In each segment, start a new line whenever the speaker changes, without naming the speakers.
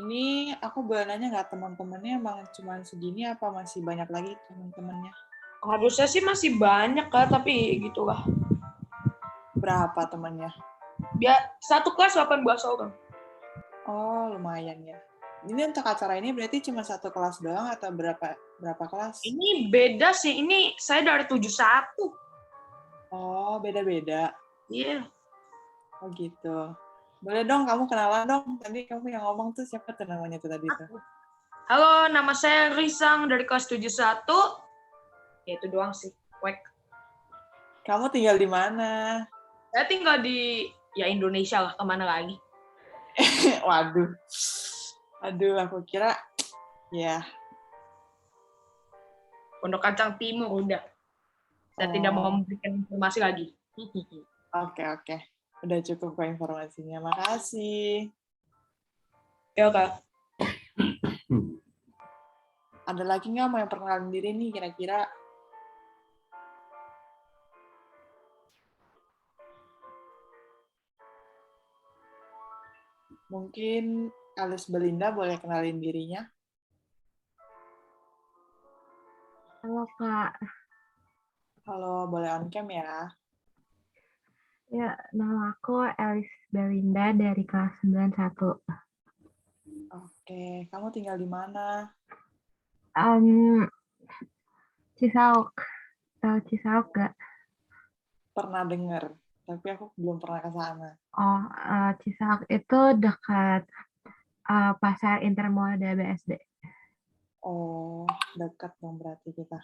Ini aku boleh nanya nggak teman-temannya emang cuma segini apa masih banyak lagi teman-temannya?
Harusnya sih masih banyak Kak, tapi gitulah.
Berapa temannya?
Biar satu kelas 18 orang.
Oh, lumayan ya. Ini untuk acara ini berarti cuma satu kelas doang atau berapa kelas?
Ini beda sih, ini saya dari 71.
Oh, beda-beda.
Iya.
Oh gitu. Boleh dong kamu kenalan dong. Tadi kamu yang ngomong tuh siapa tuh namanya tuh tadi tuh?
Halo, nama saya Risang dari kelas 71. Ya itu doang sih. Wek.
Kamu tinggal di mana?
Saya tinggal di Indonesia lah, kemana lagi.
Waduh. Aduh, aku kira ya.
Pondok Kacang Timur udah. Saya tidak mau
Oh,
memberikan informasi lagi.
oke. Udah cukup kok informasinya. Makasih.
Ya Kak.
Ada lagi nggak mau yang perkenalin diri nih kira-kira? Mungkin Alice Belinda boleh kenalin dirinya.
Halo Kak,
Halo, boleh on cam ya.
ya nama aku Elis Belinda dari kelas 91.
Oke, kamu tinggal di mana?
Um, Cisauk, tahu Cisauk gak?
Pernah dengar, tapi aku belum pernah ke sana.
Oh, Cisauk itu dekat Pasar Intermoda BSD.
Oh, dekat dong berarti kita.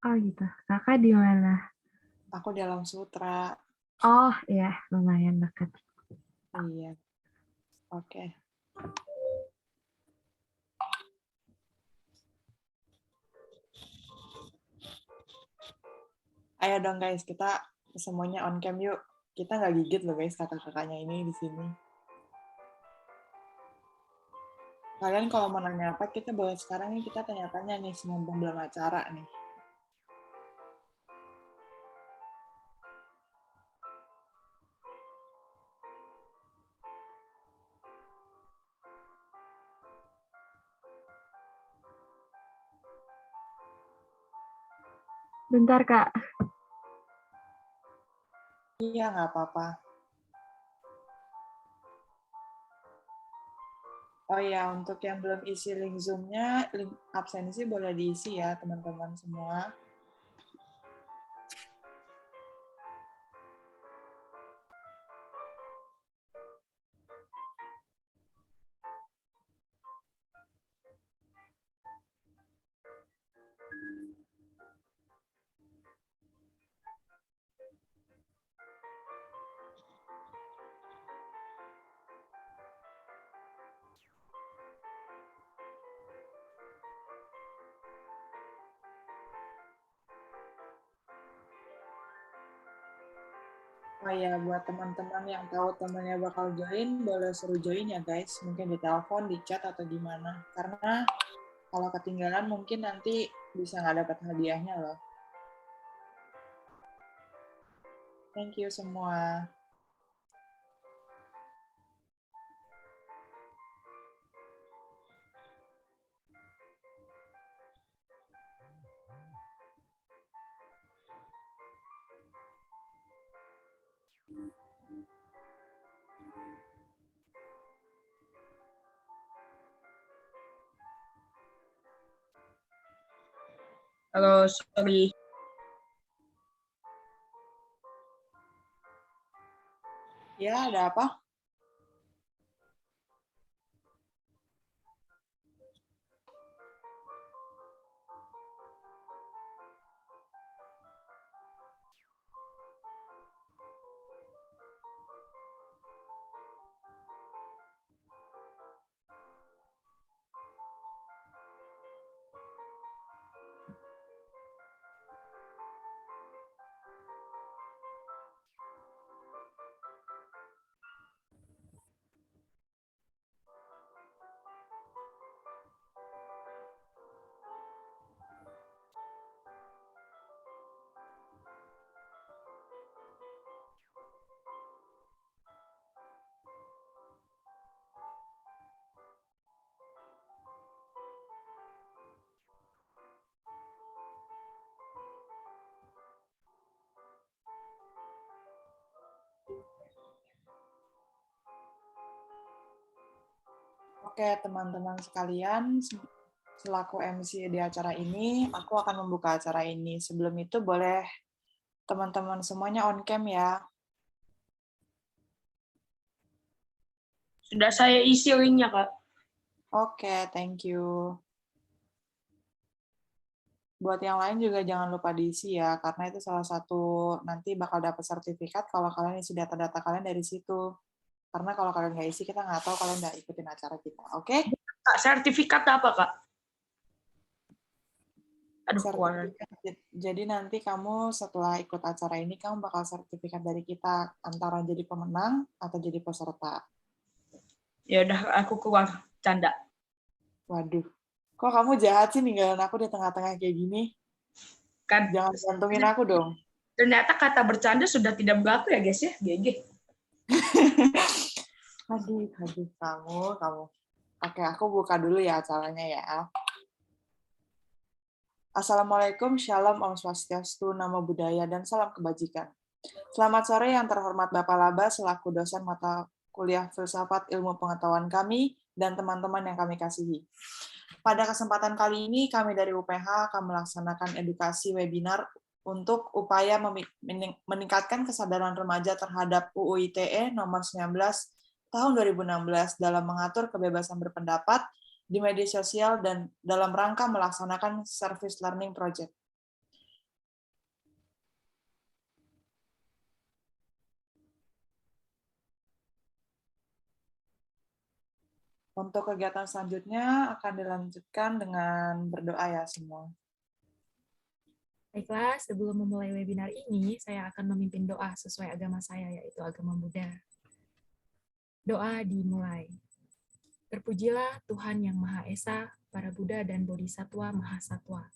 Oh gitu, kakak di mana?
Aku di Alam Sutra.
Oh iya, lumayan dekat.
Iya, oke. Ayo dong guys, kita semuanya on cam yuk. Kita nggak gigit loh guys kakak-kakaknya ini di sini. Kalian kalau mau nanya apa, kita boleh sekarang nih kita tanya-tanya nih, mumpung belum acara nih.
Bentar Kak.
Iya, nggak apa-apa. Oh ya, untuk yang belum isi link Zoom-nya, link absensi boleh diisi ya teman-teman semua. Oh ya, buat teman-teman yang tahu temannya bakal join, boleh suruh join ya guys. Mungkin di telepon, di chat, atau gimana. Karena kalau ketinggalan mungkin nanti bisa nggak dapat hadiahnya loh. Thank you semua.
Halo, sorry.
Ya, ada apa? Oke, teman-teman sekalian, selaku MC di acara ini, aku akan membuka acara ini. Sebelum itu boleh teman-teman semuanya on cam ya.
Sudah saya isi linknya, Kak.
Oke, thank you. Buat yang lain juga jangan lupa diisi ya, karena itu salah satu nanti bakal dapat sertifikat kalau kalian isi data-data kalian dari situ. Karena kalau kalian nggak isi, kita nggak tahu kalian nggak ikutin acara kita. Oke?
Kak, sertifikat apa, Kak? Aduh, keuangan.
Jadi nanti kamu setelah ikut acara ini, kamu bakal sertifikat dari kita antara jadi pemenang atau jadi peserta.
Ya udah, aku keluar. Canda.
Waduh, kok kamu jahat sih ninggalin aku di tengah-tengah kayak gini?
Kan,
Jangan gantungin aku dong.
ternyata kata bercanda sudah tidak berlaku ya, guys ya. GG.
Aduh, kamu. Oke, aku buka dulu ya acaranya ya. Assalamualaikum, Shalom, Om Swastiastu, Namo Buddhaya, dan salam kebajikan. Selamat sore yang terhormat Bapak Laba selaku dosen mata kuliah Filsafat Ilmu Pengetahuan kami dan teman-teman yang kami kasihi. Pada kesempatan kali ini, kami dari UPH akan melaksanakan edukasi webinar untuk upaya meningkatkan kesadaran remaja terhadap UU ITE nomor 19 tahun 2016 dalam mengatur kebebasan berpendapat di media sosial dan dalam rangka melaksanakan service learning project. Untuk kegiatan selanjutnya akan dilanjutkan dengan berdoa ya semua.
Baiklah, sebelum memulai webinar ini, saya akan memimpin doa sesuai agama saya, yaitu agama Buddha. Doa dimulai. Terpujilah Tuhan Yang Maha Esa, para Buddha dan Bodhisattva Maha Satwa.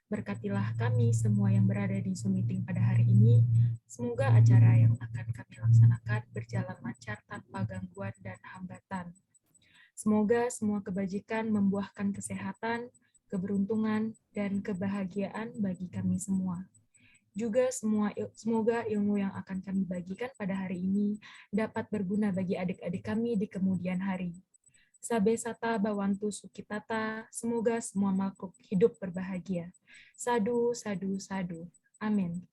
Berkatilah kami semua yang berada di Zoom meeting pada hari ini. Semoga acara yang akan kami laksanakan berjalan lancar tanpa gangguan dan hambatan. Semoga semua kebajikan membuahkan kesehatan, keberuntungan, dan kebahagiaan bagi kami semua. Juga semoga ilmu yang akan kami bagikan pada hari ini dapat berguna bagi adik-adik kami di kemudian hari. Sabe sata bawantu sukitata, semoga semua makhluk hidup berbahagia. Sadu, sadu, sadu. Amin.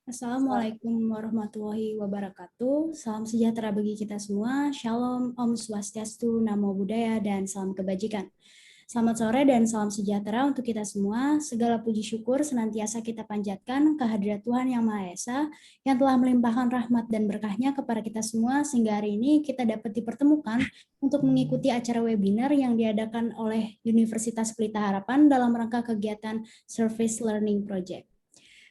Assalamualaikum warahmatullahi wabarakatuh. Salam sejahtera bagi kita semua. Shalom, Om Swastiastu, Namo Buddhaya, dan salam kebajikan. Selamat sore dan salam sejahtera untuk kita semua. Segala puji syukur senantiasa kita panjatkan kehadirat Tuhan Yang Maha Esa yang telah melimpahkan rahmat dan berkahnya kepada kita semua sehingga hari ini kita dapat dipertemukan untuk mengikuti acara webinar yang diadakan oleh Universitas Pelita Harapan dalam rangka kegiatan Service Learning Project.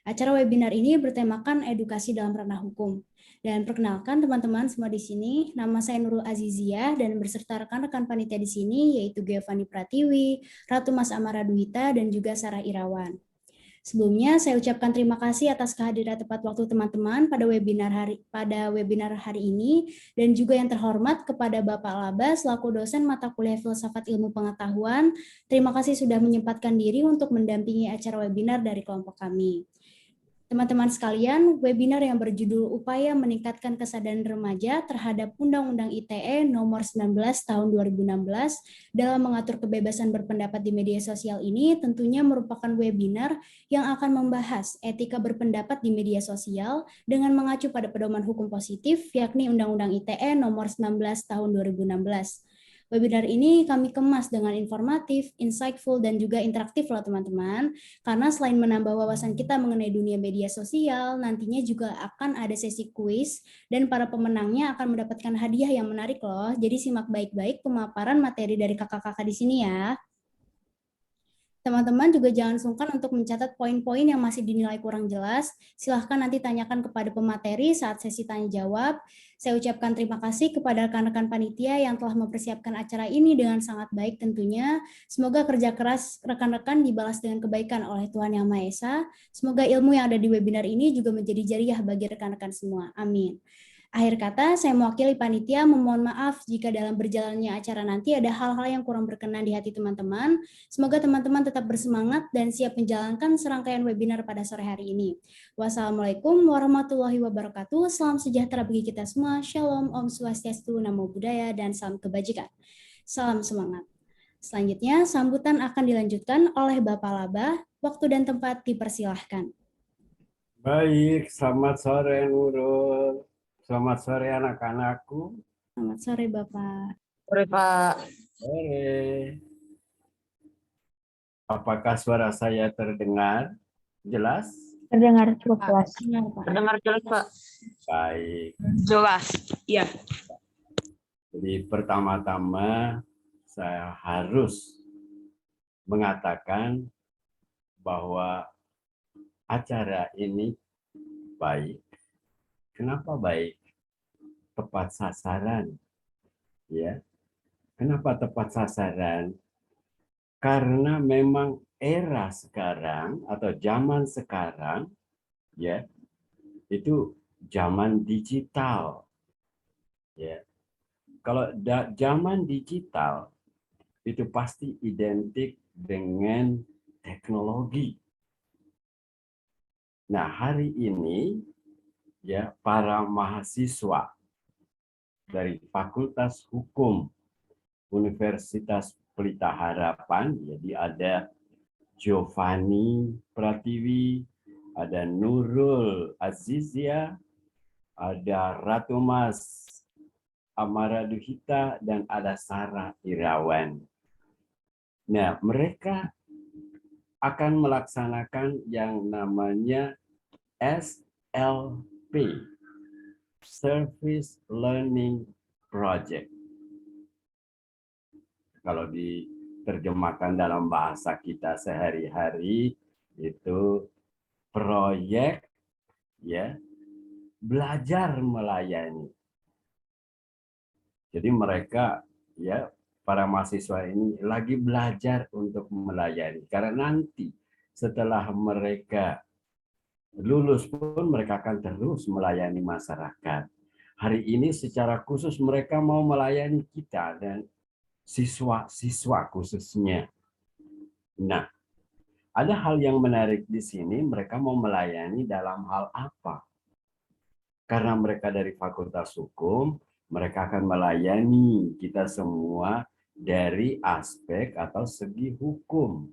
Acara webinar ini bertemakan edukasi dalam ranah hukum. Dan perkenalkan teman-teman semua di sini, nama saya Nurul Azizia dan berserta rekan-rekan panitia di sini yaitu Giovanni Pratiwi, Ratu Mas Amara Duwita, dan juga Sarah Irawan. Sebelumnya saya ucapkan terima kasih atas kehadiran tepat waktu teman-teman pada webinar hari ini dan juga yang terhormat kepada Bapak Laba selaku dosen mata kuliah Filsafat Ilmu Pengetahuan. Terima kasih sudah menyempatkan diri untuk mendampingi acara webinar dari kelompok kami. Teman-teman sekalian, webinar yang berjudul Upaya Meningkatkan Kesadaran Remaja terhadap Undang-Undang ITE nomor 19 tahun 2016 dalam mengatur kebebasan berpendapat di media sosial ini tentunya merupakan webinar yang akan membahas etika berpendapat di media sosial dengan mengacu pada pedoman hukum positif yakni Undang-Undang ITE nomor 19 tahun 2016. Webinar ini kami kemas dengan informatif, insightful, dan juga interaktif loh teman-teman. Karena selain menambah wawasan kita mengenai dunia media sosial, nantinya juga akan ada sesi kuis dan para pemenangnya akan mendapatkan hadiah yang menarik loh. Jadi simak baik-baik pemaparan materi dari kakak-kakak di sini ya. Teman-teman juga jangan sungkan untuk mencatat poin-poin yang masih dinilai kurang jelas. Silahkan nanti tanyakan kepada pemateri saat sesi tanya jawab. Saya ucapkan terima kasih kepada rekan-rekan panitia yang telah mempersiapkan acara ini dengan sangat baik tentunya. Semoga kerja keras rekan-rekan dibalas dengan kebaikan oleh Tuhan Yang Maha Esa. Semoga ilmu yang ada di webinar ini juga menjadi jariah bagi rekan-rekan semua. Amin. Akhir kata, saya mewakili panitia memohon maaf jika dalam berjalannya acara nanti ada hal-hal yang kurang berkenan di hati teman-teman. Semoga teman-teman tetap bersemangat dan siap menjalankan serangkaian webinar pada sore hari ini. Wassalamualaikum warahmatullahi wabarakatuh. Salam sejahtera bagi kita semua. Shalom, Om Swastiastu, Namo Buddhaya, dan salam kebajikan. Salam semangat. Selanjutnya, sambutan akan dilanjutkan oleh Bapak Laba. Waktu dan tempat dipersilahkan.
Baik, selamat sore Nurul. Selamat sore anak-anakku.
Selamat sore, Bapak.
Sore, Pak.
Sore. Apakah suara saya terdengar jelas?
Terdengar cukup jelas.
Terdengar jelas, Pak.
Baik.
Jelas. Iya.
Jadi pertama-tama saya harus mengatakan bahwa acara ini baik. Kenapa baik? Tepat sasaran. Ya. Kenapa tepat sasaran? Karena memang era sekarang atau zaman sekarang ya itu zaman digital. Ya. Kalau zaman digital itu pasti identik dengan teknologi. Nah, hari ini ya para mahasiswa dari Fakultas Hukum Universitas Pelita Harapan, jadi ada Giovanni Pratiwi, ada Nurul Azizia, ada Ratu Mas Amara Duhita, dan ada Sarah Irawan. Nah, mereka akan melaksanakan yang namanya SLP, Service Learning Project. Kalau diterjemahkan dalam bahasa kita sehari-hari itu proyek ya belajar melayani. Jadi mereka ya para mahasiswa ini lagi belajar untuk melayani karena nanti setelah mereka lulus pun mereka akan terus melayani masyarakat. Hari ini secara khusus mereka mau melayani kita dan siswa-siswa khususnya. Nah, ada hal yang menarik di sini, mereka mau melayani dalam hal apa? Karena mereka dari Fakultas Hukum, mereka akan melayani kita semua dari aspek atau segi hukum.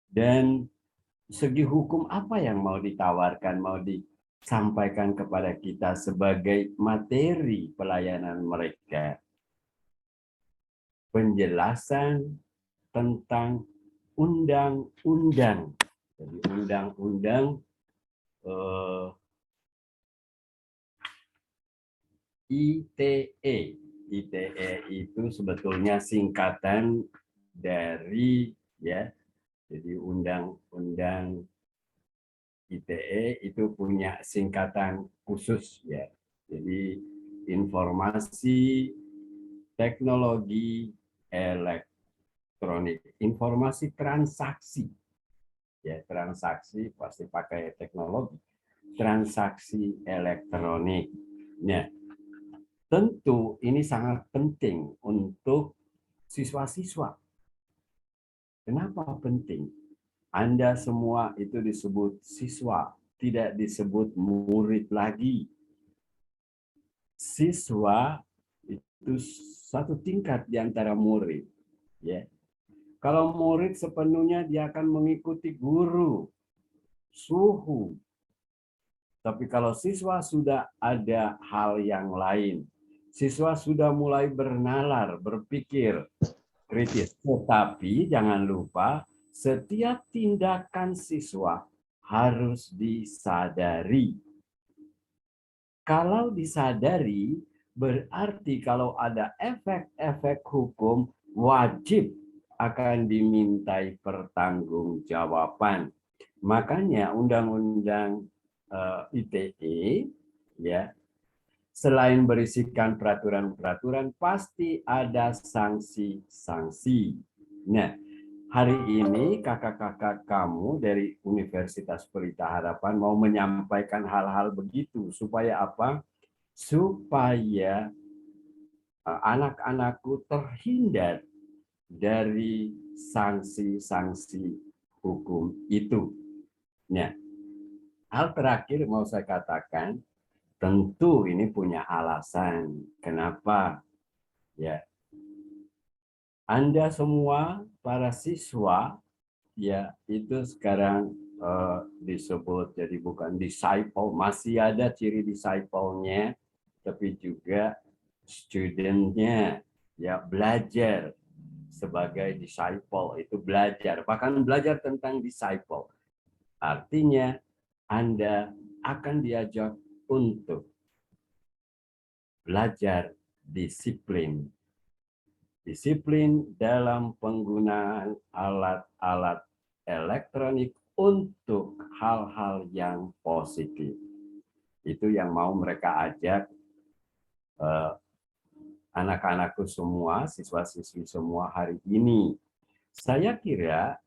Dan segi hukum apa yang mau ditawarkan, mau disampaikan kepada kita sebagai materi pelayanan mereka? Penjelasan tentang undang-undang. Jadi undang-undang ITE. ITE itu sebetulnya singkatan dari ya. Jadi undang-undang ITE itu punya singkatan khusus ya. Jadi informasi teknologi elektronik, informasi transaksi. Ya, transaksi pasti pakai teknologi. Transaksi elektronik. Nah, tentu ini sangat penting untuk siswa-siswa. Kenapa penting? Anda semua itu disebut siswa, tidak disebut murid lagi. Siswa itu satu tingkat di antara murid. Ya. Kalau murid sepenuhnya dia akan mengikuti guru, suhu. Tapi kalau siswa sudah ada hal yang lain, siswa sudah mulai bernalar, berpikir kritis. Tetapi jangan lupa, setiap tindakan siswa harus disadari. Kalau disadari, berarti kalau ada efek-efek hukum, wajib akan dimintai pertanggungjawaban. Makanya Undang-Undang ITE ya, selain berisikan peraturan-peraturan, pasti ada sanksi-sanksi. Nah, hari ini kakak-kakak kamu dari Universitas Pelita Harapan mau menyampaikan hal-hal begitu. Supaya apa? Supaya anak-anakku terhindar dari sanksi-sanksi hukum itu. Nah, hal terakhir mau saya katakan, tentu ini punya alasan. Kenapa? Ya, Anda semua para siswa ya itu sekarang disebut jadi bukan disciple, masih ada ciri disciple-nya, tapi juga student-nya ya belajar sebagai disciple, itu belajar, bahkan belajar tentang disciple. Artinya Anda akan diajak untuk belajar disiplin. Disiplin dalam penggunaan alat-alat elektronik untuk hal-hal yang positif. Itu yang mau mereka ajak anak-anakku semua, siswa-siswi semua hari ini. Saya kira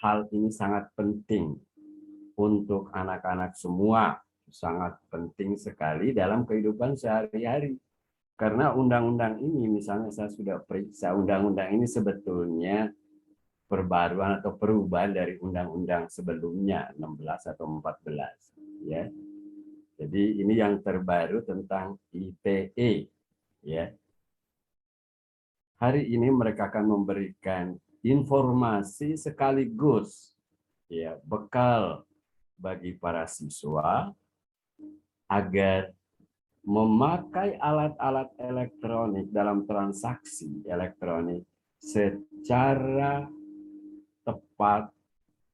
hal ini sangat penting untuk anak-anak semua, sangat penting sekali dalam kehidupan sehari-hari. Karena undang-undang ini, misalnya saya sudah periksa, undang-undang ini sebetulnya perbaruan atau perubahan dari undang-undang sebelumnya, 16 atau 14. Ya. Jadi ini yang terbaru tentang ITE. Ya. Hari ini mereka akan memberikan informasi sekaligus ya, bekal bagi para siswa agar memakai alat-alat elektronik dalam transaksi elektronik secara tepat,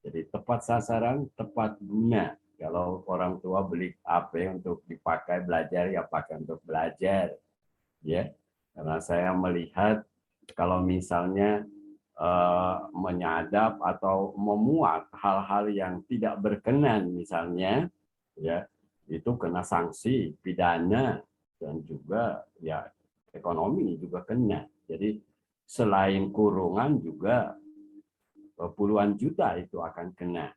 jadi tepat sasaran, tepat guna. Kalau orang tua beli HP untuk dipakai belajar, ya pakai untuk belajar, ya. Karena saya melihat kalau misalnya menyadap atau memuat hal-hal yang tidak berkenan, misalnya, ya itu kena sanksi pidana dan juga ya ekonomi juga kena. Jadi selain kurungan juga puluhan juta itu akan kena.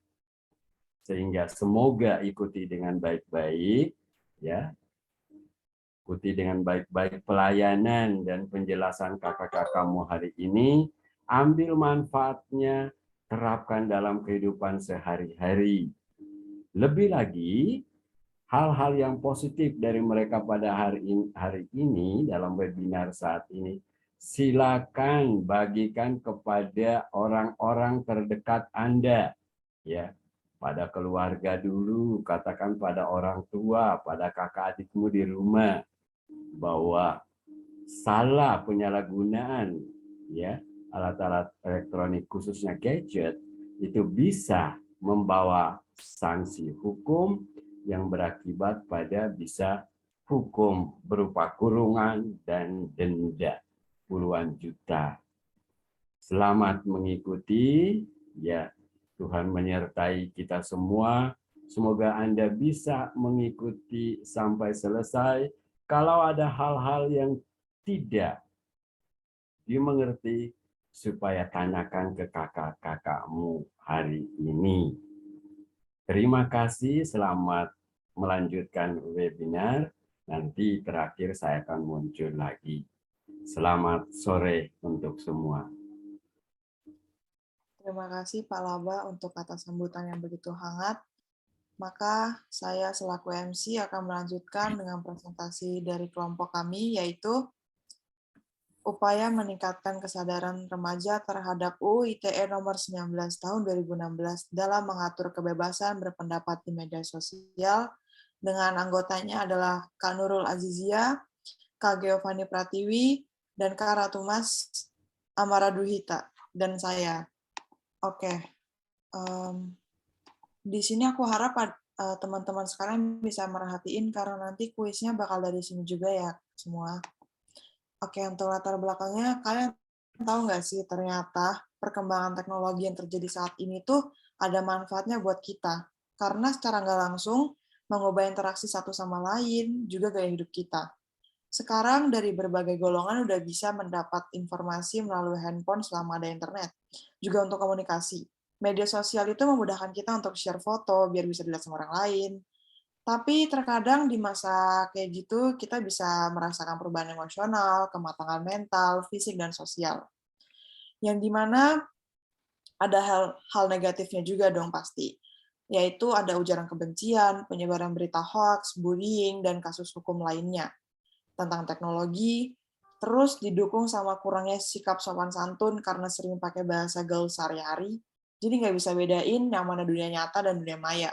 Sehingga semoga ikuti dengan baik-baik, ya, ikuti dengan baik-baik pelayanan dan penjelasan kakak-kakakmu hari ini, ambil manfaatnya, terapkan dalam kehidupan sehari-hari. Lebih lagi, hal-hal yang positif dari mereka pada hari ini dalam webinar saat ini, silakan bagikan kepada orang-orang terdekat Anda, ya. Pada keluarga dulu, katakan pada orang tua, pada kakak adikmu di rumah, bahwa salah penyalahgunaan ya alat-alat elektronik khususnya gadget itu bisa membawa sanksi hukum yang berakibat pada bisa hukum berupa kurungan dan denda puluhan juta. Selamat mengikuti, ya. Tuhan menyertai kita semua. Semoga Anda bisa mengikuti sampai selesai. Kalau ada hal-hal yang tidak dimengerti, supaya tanyakan ke kakak-kakakmu hari ini. Terima kasih, selamat melanjutkan webinar. Nanti terakhir saya akan muncul lagi. Selamat sore untuk semua.
Terima kasih Pak Laba untuk kata sambutan yang begitu hangat. Maka saya selaku MC akan melanjutkan dengan presentasi dari kelompok kami, yaitu upaya meningkatkan kesadaran remaja terhadap UU ITE nomor 19 tahun 2016 dalam mengatur kebebasan berpendapat di media sosial dengan anggotanya adalah Kak Nurul Azizia, Kak Giovanni Pratiwi, dan Kak Ratumas Amaraduhita, dan saya. Oke, di sini aku harap teman-teman sekarang bisa merhatiin karena nanti kuisnya bakal dari sini juga ya semua. Oke, untuk latar belakangnya kalian Tahu nggak sih, ternyata perkembangan teknologi yang terjadi saat ini tuh ada manfaatnya buat kita. Karena secara nggak langsung mengubah interaksi satu sama lain, juga gaya hidup kita. Sekarang dari berbagai golongan udah bisa mendapat informasi melalui handphone selama ada internet. Juga untuk komunikasi. Media sosial itu memudahkan kita untuk share foto biar bisa dilihat sama orang lain. Tapi terkadang di masa kayak gitu kita bisa merasakan perubahan emosional, kematangan mental, fisik, dan sosial. Yang dimana ada hal negatifnya juga dong pasti. Yaitu ada ujaran kebencian, penyebaran berita hoax, bullying, dan kasus hukum lainnya tentang teknologi, terus didukung sama kurangnya sikap sopan santun karena sering pakai bahasa gaul sehari-hari, jadi nggak bisa bedain yang mana dunia nyata dan dunia maya.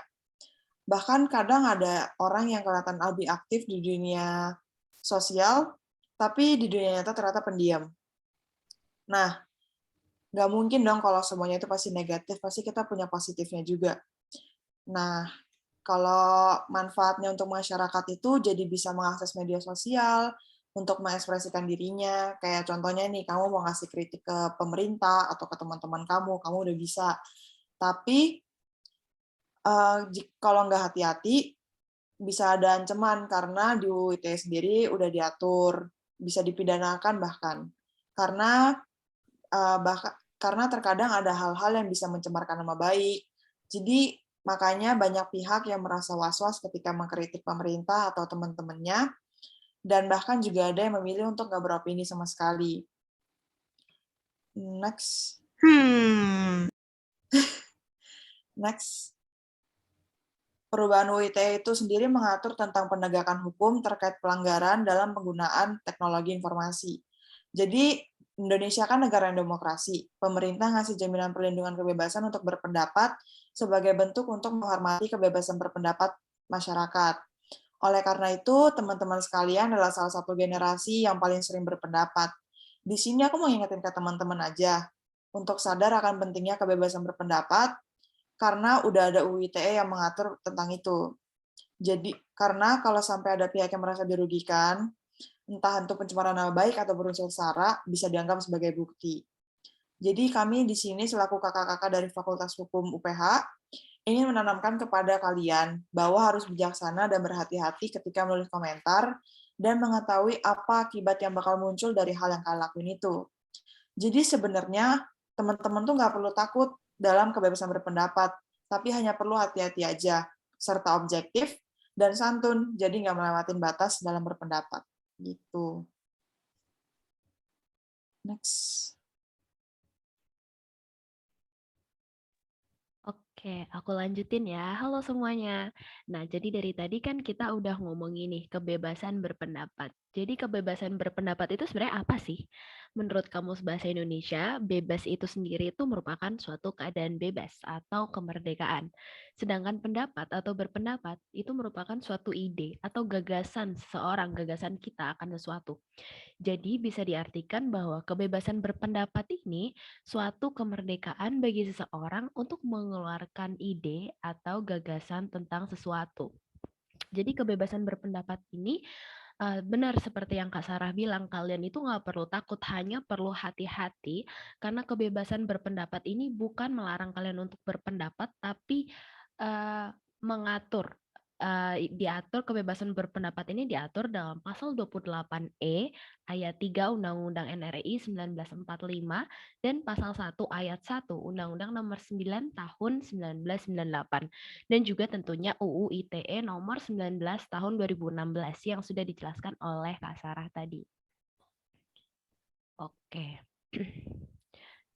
Bahkan kadang ada orang yang kelihatan lebih aktif di dunia sosial, tapi di dunia nyata ternyata pendiam. Nah, nggak mungkin dong kalau semuanya itu pasti negatif, pasti kita punya positifnya juga. Nah, kalau manfaatnya untuk masyarakat itu jadi bisa mengakses media sosial untuk mengekspresikan dirinya. Kayak contohnya nih, kamu mau ngasih kritik ke pemerintah atau ke teman-teman kamu udah bisa. Tapi kalau nggak hati-hati, bisa ada ancaman karena di UU ITE sendiri udah diatur, bisa dipidanakan bahkan. Karena karena terkadang ada hal-hal yang bisa mencemarkan nama baik. Jadi makanya banyak pihak yang merasa was-was ketika mengkritik pemerintah atau teman-temannya, dan bahkan juga ada yang memilih untuk nggak beropini sama sekali. Next. Next. Perubahan UU ITE itu sendiri mengatur tentang penegakan hukum terkait pelanggaran dalam penggunaan teknologi informasi. Jadi, Indonesia kan negara yang demokrasi. Pemerintah ngasih jaminan perlindungan kebebasan untuk berpendapat sebagai bentuk untuk menghormati kebebasan berpendapat masyarakat. Oleh karena itu, teman-teman sekalian adalah salah satu generasi yang paling sering berpendapat. Di sini aku mau ingetin ke teman-teman aja, untuk sadar akan pentingnya kebebasan berpendapat, karena udah ada UU ITE yang mengatur tentang itu. Jadi, karena kalau sampai ada pihak yang merasa dirugikan, entah untuk pencemaran nama baik atau berunsur sara, bisa dianggap sebagai bukti. Jadi kami di sini selaku kakak-kakak dari Fakultas Hukum UPH, ingin menanamkan kepada kalian bahwa harus bijaksana dan berhati-hati ketika menulis komentar, dan mengetahui apa akibat yang bakal muncul dari hal yang kalian lakuin itu. Jadi sebenarnya teman-teman tuh nggak perlu takut dalam kebebasan berpendapat, tapi hanya perlu hati-hati aja, serta objektif dan santun, jadi nggak melewatin batas dalam berpendapat. Gitu. Next.
Oke, aku lanjutin ya. Halo semuanya. Nah, jadi dari tadi kan kita udah ngomongin nih kebebasan berpendapat. Jadi kebebasan berpendapat itu sebenarnya apa sih? Menurut Kamus Bahasa Indonesia, bebas itu sendiri itu merupakan suatu keadaan bebas atau kemerdekaan. Sedangkan pendapat atau berpendapat itu merupakan suatu ide atau gagasan seseorang, gagasan kita akan sesuatu. Jadi bisa diartikan bahwa kebebasan berpendapat ini suatu kemerdekaan bagi seseorang untuk mengeluarkan ide atau gagasan tentang sesuatu. Jadi kebebasan berpendapat ini benar seperti yang Kak Sarah bilang, kalian itu nggak perlu takut, hanya perlu hati-hati karena kebebasan berpendapat ini bukan melarang kalian untuk berpendapat, tapi mengatur. Diatur kebebasan berpendapat ini diatur dalam pasal 28E ayat 3 Undang-Undang NRI 1945 dan pasal 1 ayat 1 Undang-Undang nomor 9 tahun 1998 dan juga tentunya UU ITE nomor 19 tahun 2016 yang sudah dijelaskan oleh Kak Sarah tadi. Oke.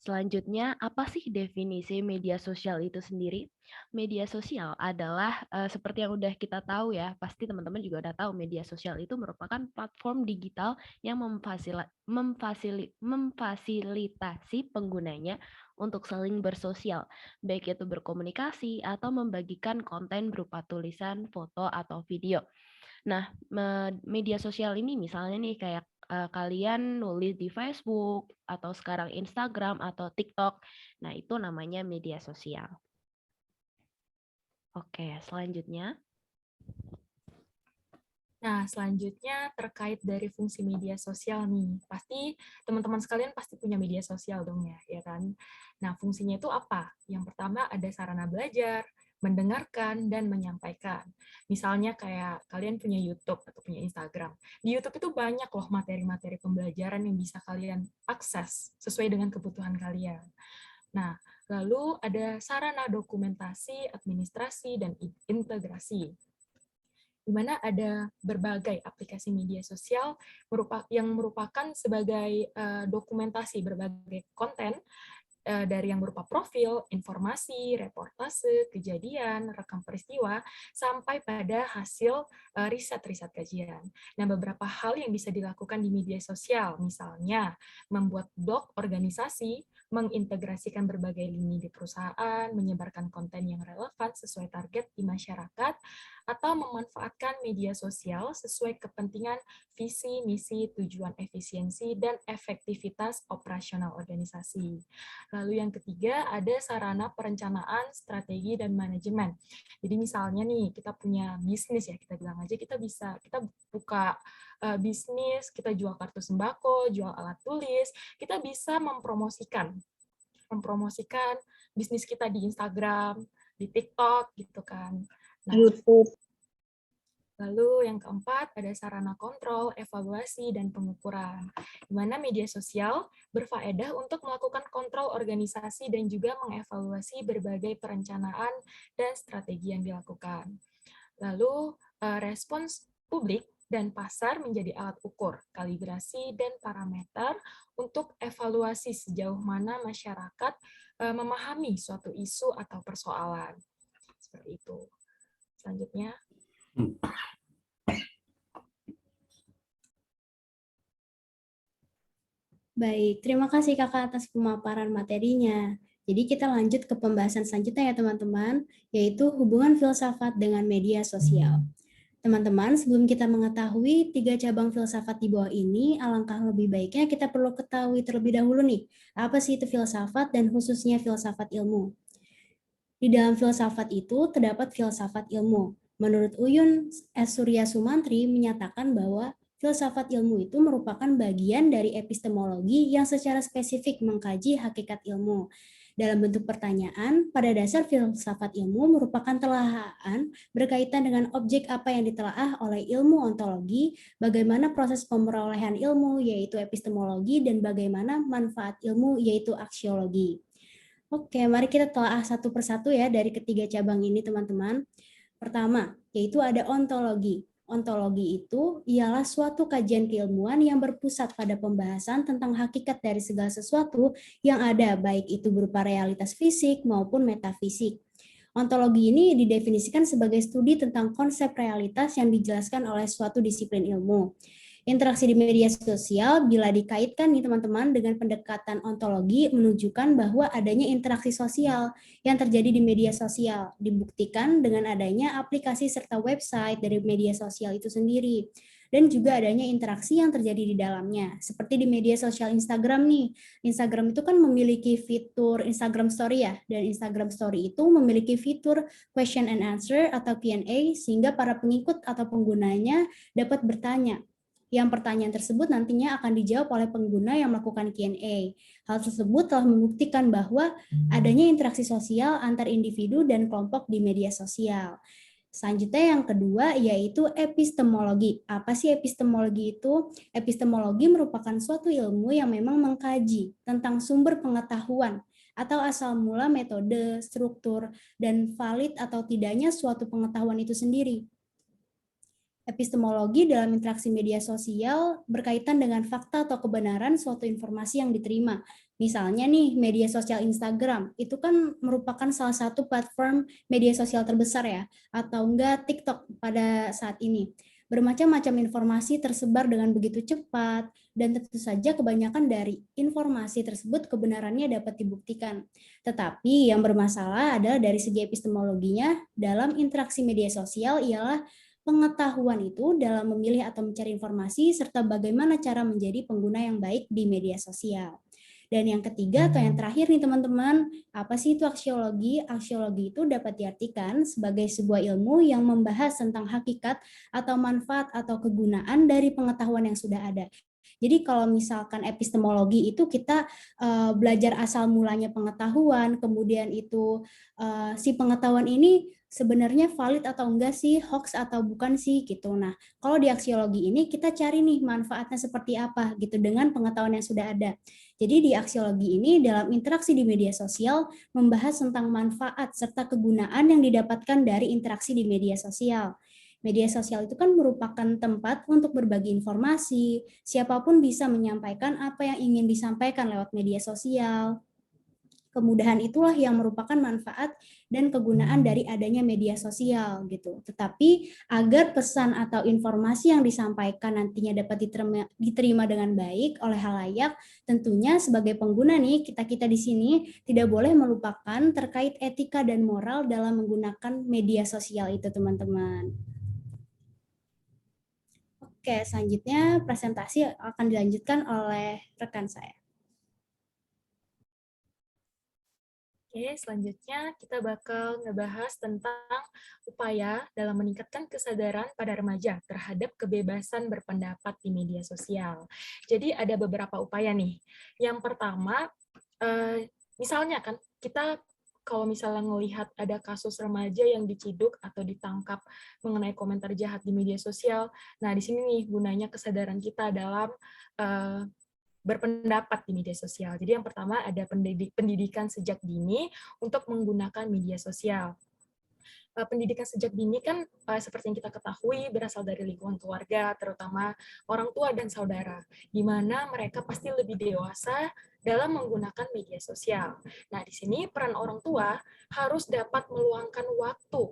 Selanjutnya, apa sih definisi media sosial itu sendiri? Media sosial adalah seperti yang udah kita tahu ya, pasti teman-teman juga udah tahu media sosial itu merupakan platform digital yang memfasilitasi penggunanya untuk saling bersosial, baik itu berkomunikasi atau membagikan konten berupa tulisan, foto, atau video. Nah, media sosial ini misalnya nih kayak kalian nulis di Facebook atau sekarang Instagram atau TikTok. Nah, itu namanya media sosial. Oke, selanjutnya.
Nah, selanjutnya terkait dari fungsi media sosial nih. Pasti teman-teman sekalian pasti punya media sosial dong ya kan? Nah, fungsinya itu apa? Yang pertama ada sarana belajar, mendengarkan, dan menyampaikan. Misalnya kayak kalian punya YouTube atau punya Instagram. Di YouTube itu banyak loh materi-materi pembelajaran yang bisa kalian akses sesuai dengan kebutuhan kalian. Nah, lalu ada sarana dokumentasi, administrasi, dan integrasi, di mana ada berbagai aplikasi media sosial yang merupakan sebagai dokumentasi berbagai konten dari yang berupa profil, informasi, reportase, kejadian, rekam peristiwa, sampai pada hasil riset-riset kajian. Nah, beberapa hal yang bisa dilakukan di media sosial, misalnya membuat blog organisasi, mengintegrasikan berbagai lini di perusahaan, menyebarkan konten yang relevan sesuai target di masyarakat, atau memanfaatkan media sosial sesuai kepentingan visi, misi, tujuan efisiensi, dan efektivitas operasional organisasi. Lalu yang ketiga, ada sarana perencanaan, strategi, dan manajemen. Jadi misalnya nih, kita punya bisnis ya, kita bilang aja kita buka bisnis, kita jual kartu sembako, jual alat tulis, kita bisa mempromosikan bisnis kita di Instagram, di TikTok gitu kan. Nah,
YouTube.
lalu yang keempat, ada sarana kontrol, evaluasi, dan pengukuran, di mana media sosial berfaedah untuk melakukan kontrol organisasi dan juga mengevaluasi berbagai perencanaan dan strategi yang dilakukan. Lalu, respons publik dan pasar menjadi alat ukur, kalibrasi, dan parameter untuk evaluasi sejauh mana masyarakat memahami suatu isu atau persoalan. Seperti itu. Selanjutnya.
Baik, terima kasih Kakak atas pemaparan materinya. Jadi kita lanjut ke pembahasan selanjutnya ya teman-teman, yaitu hubungan filsafat dengan media sosial. Teman-teman, sebelum kita mengetahui 3 cabang filsafat di bawah ini, alangkah lebih baiknya kita perlu ketahui terlebih dahulu nih, apa sih itu filsafat dan khususnya filsafat ilmu. Di dalam filsafat itu terdapat filsafat ilmu. Menurut Uyun S. Surya Sumantri menyatakan bahwa filsafat ilmu itu merupakan bagian dari epistemologi yang secara spesifik mengkaji hakikat ilmu. Dalam bentuk pertanyaan, pada dasar filsafat ilmu merupakan telahan berkaitan dengan objek apa yang ditelaah oleh ilmu ontologi, bagaimana proses pemerolehan ilmu yaitu epistemologi, dan bagaimana manfaat ilmu yaitu aksiologi. Oke, mari kita telah satu persatu ya dari ketiga cabang ini teman-teman. Pertama, yaitu ada ontologi. Ontologi itu ialah suatu kajian keilmuan yang berpusat pada pembahasan tentang hakikat dari segala sesuatu yang ada, baik itu berupa realitas fisik maupun metafisik. Ontologi ini didefinisikan sebagai studi tentang konsep realitas yang dijelaskan oleh suatu disiplin ilmu. Interaksi di media sosial bila dikaitkan nih teman-teman dengan pendekatan ontologi menunjukkan bahwa adanya interaksi sosial yang terjadi di media sosial. Dibuktikan dengan adanya aplikasi serta website dari media sosial itu sendiri. Dan juga adanya interaksi yang terjadi di dalamnya. Seperti di media sosial Instagram nih. Instagram itu kan memiliki fitur Instagram Story ya. Dan Instagram Story itu memiliki fitur question and answer atau Q&A sehingga para pengikut atau penggunanya dapat bertanya. Yang pertanyaan tersebut nantinya akan dijawab oleh pengguna yang melakukan Q&A. Hal tersebut telah membuktikan bahwa adanya interaksi sosial antar individu dan kelompok di media sosial. Selanjutnya yang kedua yaitu epistemologi. Apa sih epistemologi itu? Epistemologi merupakan suatu ilmu yang memang mengkaji tentang sumber pengetahuan atau asal mula metode, struktur, dan valid atau tidaknya suatu pengetahuan itu sendiri. Epistemologi dalam interaksi media sosial berkaitan dengan fakta atau kebenaran suatu informasi yang diterima. Misalnya nih, media sosial Instagram, itu kan merupakan salah satu platform media sosial terbesar ya, atau enggak TikTok pada saat ini. Bermacam-macam informasi tersebar dengan begitu cepat, dan tentu saja kebanyakan dari informasi tersebut kebenarannya dapat dibuktikan. Tetapi yang bermasalah adalah dari segi epistemologinya, dalam interaksi media sosial ialah pengetahuan itu dalam memilih atau mencari informasi, serta bagaimana cara menjadi pengguna yang baik di media sosial. Dan yang ketiga atau yang terakhir nih teman-teman, apa sih itu aksiologi? Aksiologi itu dapat diartikan sebagai sebuah ilmu yang membahas tentang hakikat atau manfaat atau kegunaan dari pengetahuan yang sudah ada. Jadi kalau misalkan epistemologi itu kita belajar asal mulanya pengetahuan, kemudian itu si pengetahuan ini sebenarnya valid atau enggak sih, hoax atau bukan sih gitu. Nah, kalau di aksiologi ini kita cari nih manfaatnya seperti apa gitu dengan pengetahuan yang sudah ada. Jadi di aksiologi ini dalam interaksi di media sosial membahas tentang manfaat serta kegunaan yang didapatkan dari interaksi di media sosial. Media sosial itu kan merupakan tempat untuk berbagi informasi, siapapun bisa menyampaikan apa yang ingin disampaikan lewat media sosial. Kemudahan itulah yang merupakan manfaat dan kegunaan dari adanya media sosial gitu. Tetapi agar pesan atau informasi yang disampaikan nantinya dapat diterima dengan baik oleh halayak, tentunya sebagai pengguna nih kita di sini tidak boleh melupakan terkait etika dan moral dalam menggunakan media sosial itu, teman-teman. Oke, selanjutnya presentasi akan dilanjutkan oleh rekan saya.
Oke, selanjutnya kita bakal ngebahas tentang upaya dalam meningkatkan kesadaran pada remaja terhadap kebebasan berpendapat di media sosial. Jadi ada beberapa upaya nih. Yang pertama, misalnya kan kita kalau misalnya melihat ada kasus remaja yang diciduk atau ditangkap mengenai komentar jahat di media sosial, nah di sini nih gunanya kesadaran kita dalam berpendapat di media sosial. Jadi yang pertama ada pendidikan sejak dini untuk menggunakan media sosial. Pendidikan sejak dini kan seperti yang kita ketahui berasal dari lingkungan keluarga, terutama orang tua dan saudara, di mana mereka pasti lebih dewasa dalam menggunakan media sosial. Nah, di sini peran orang tua harus dapat meluangkan waktu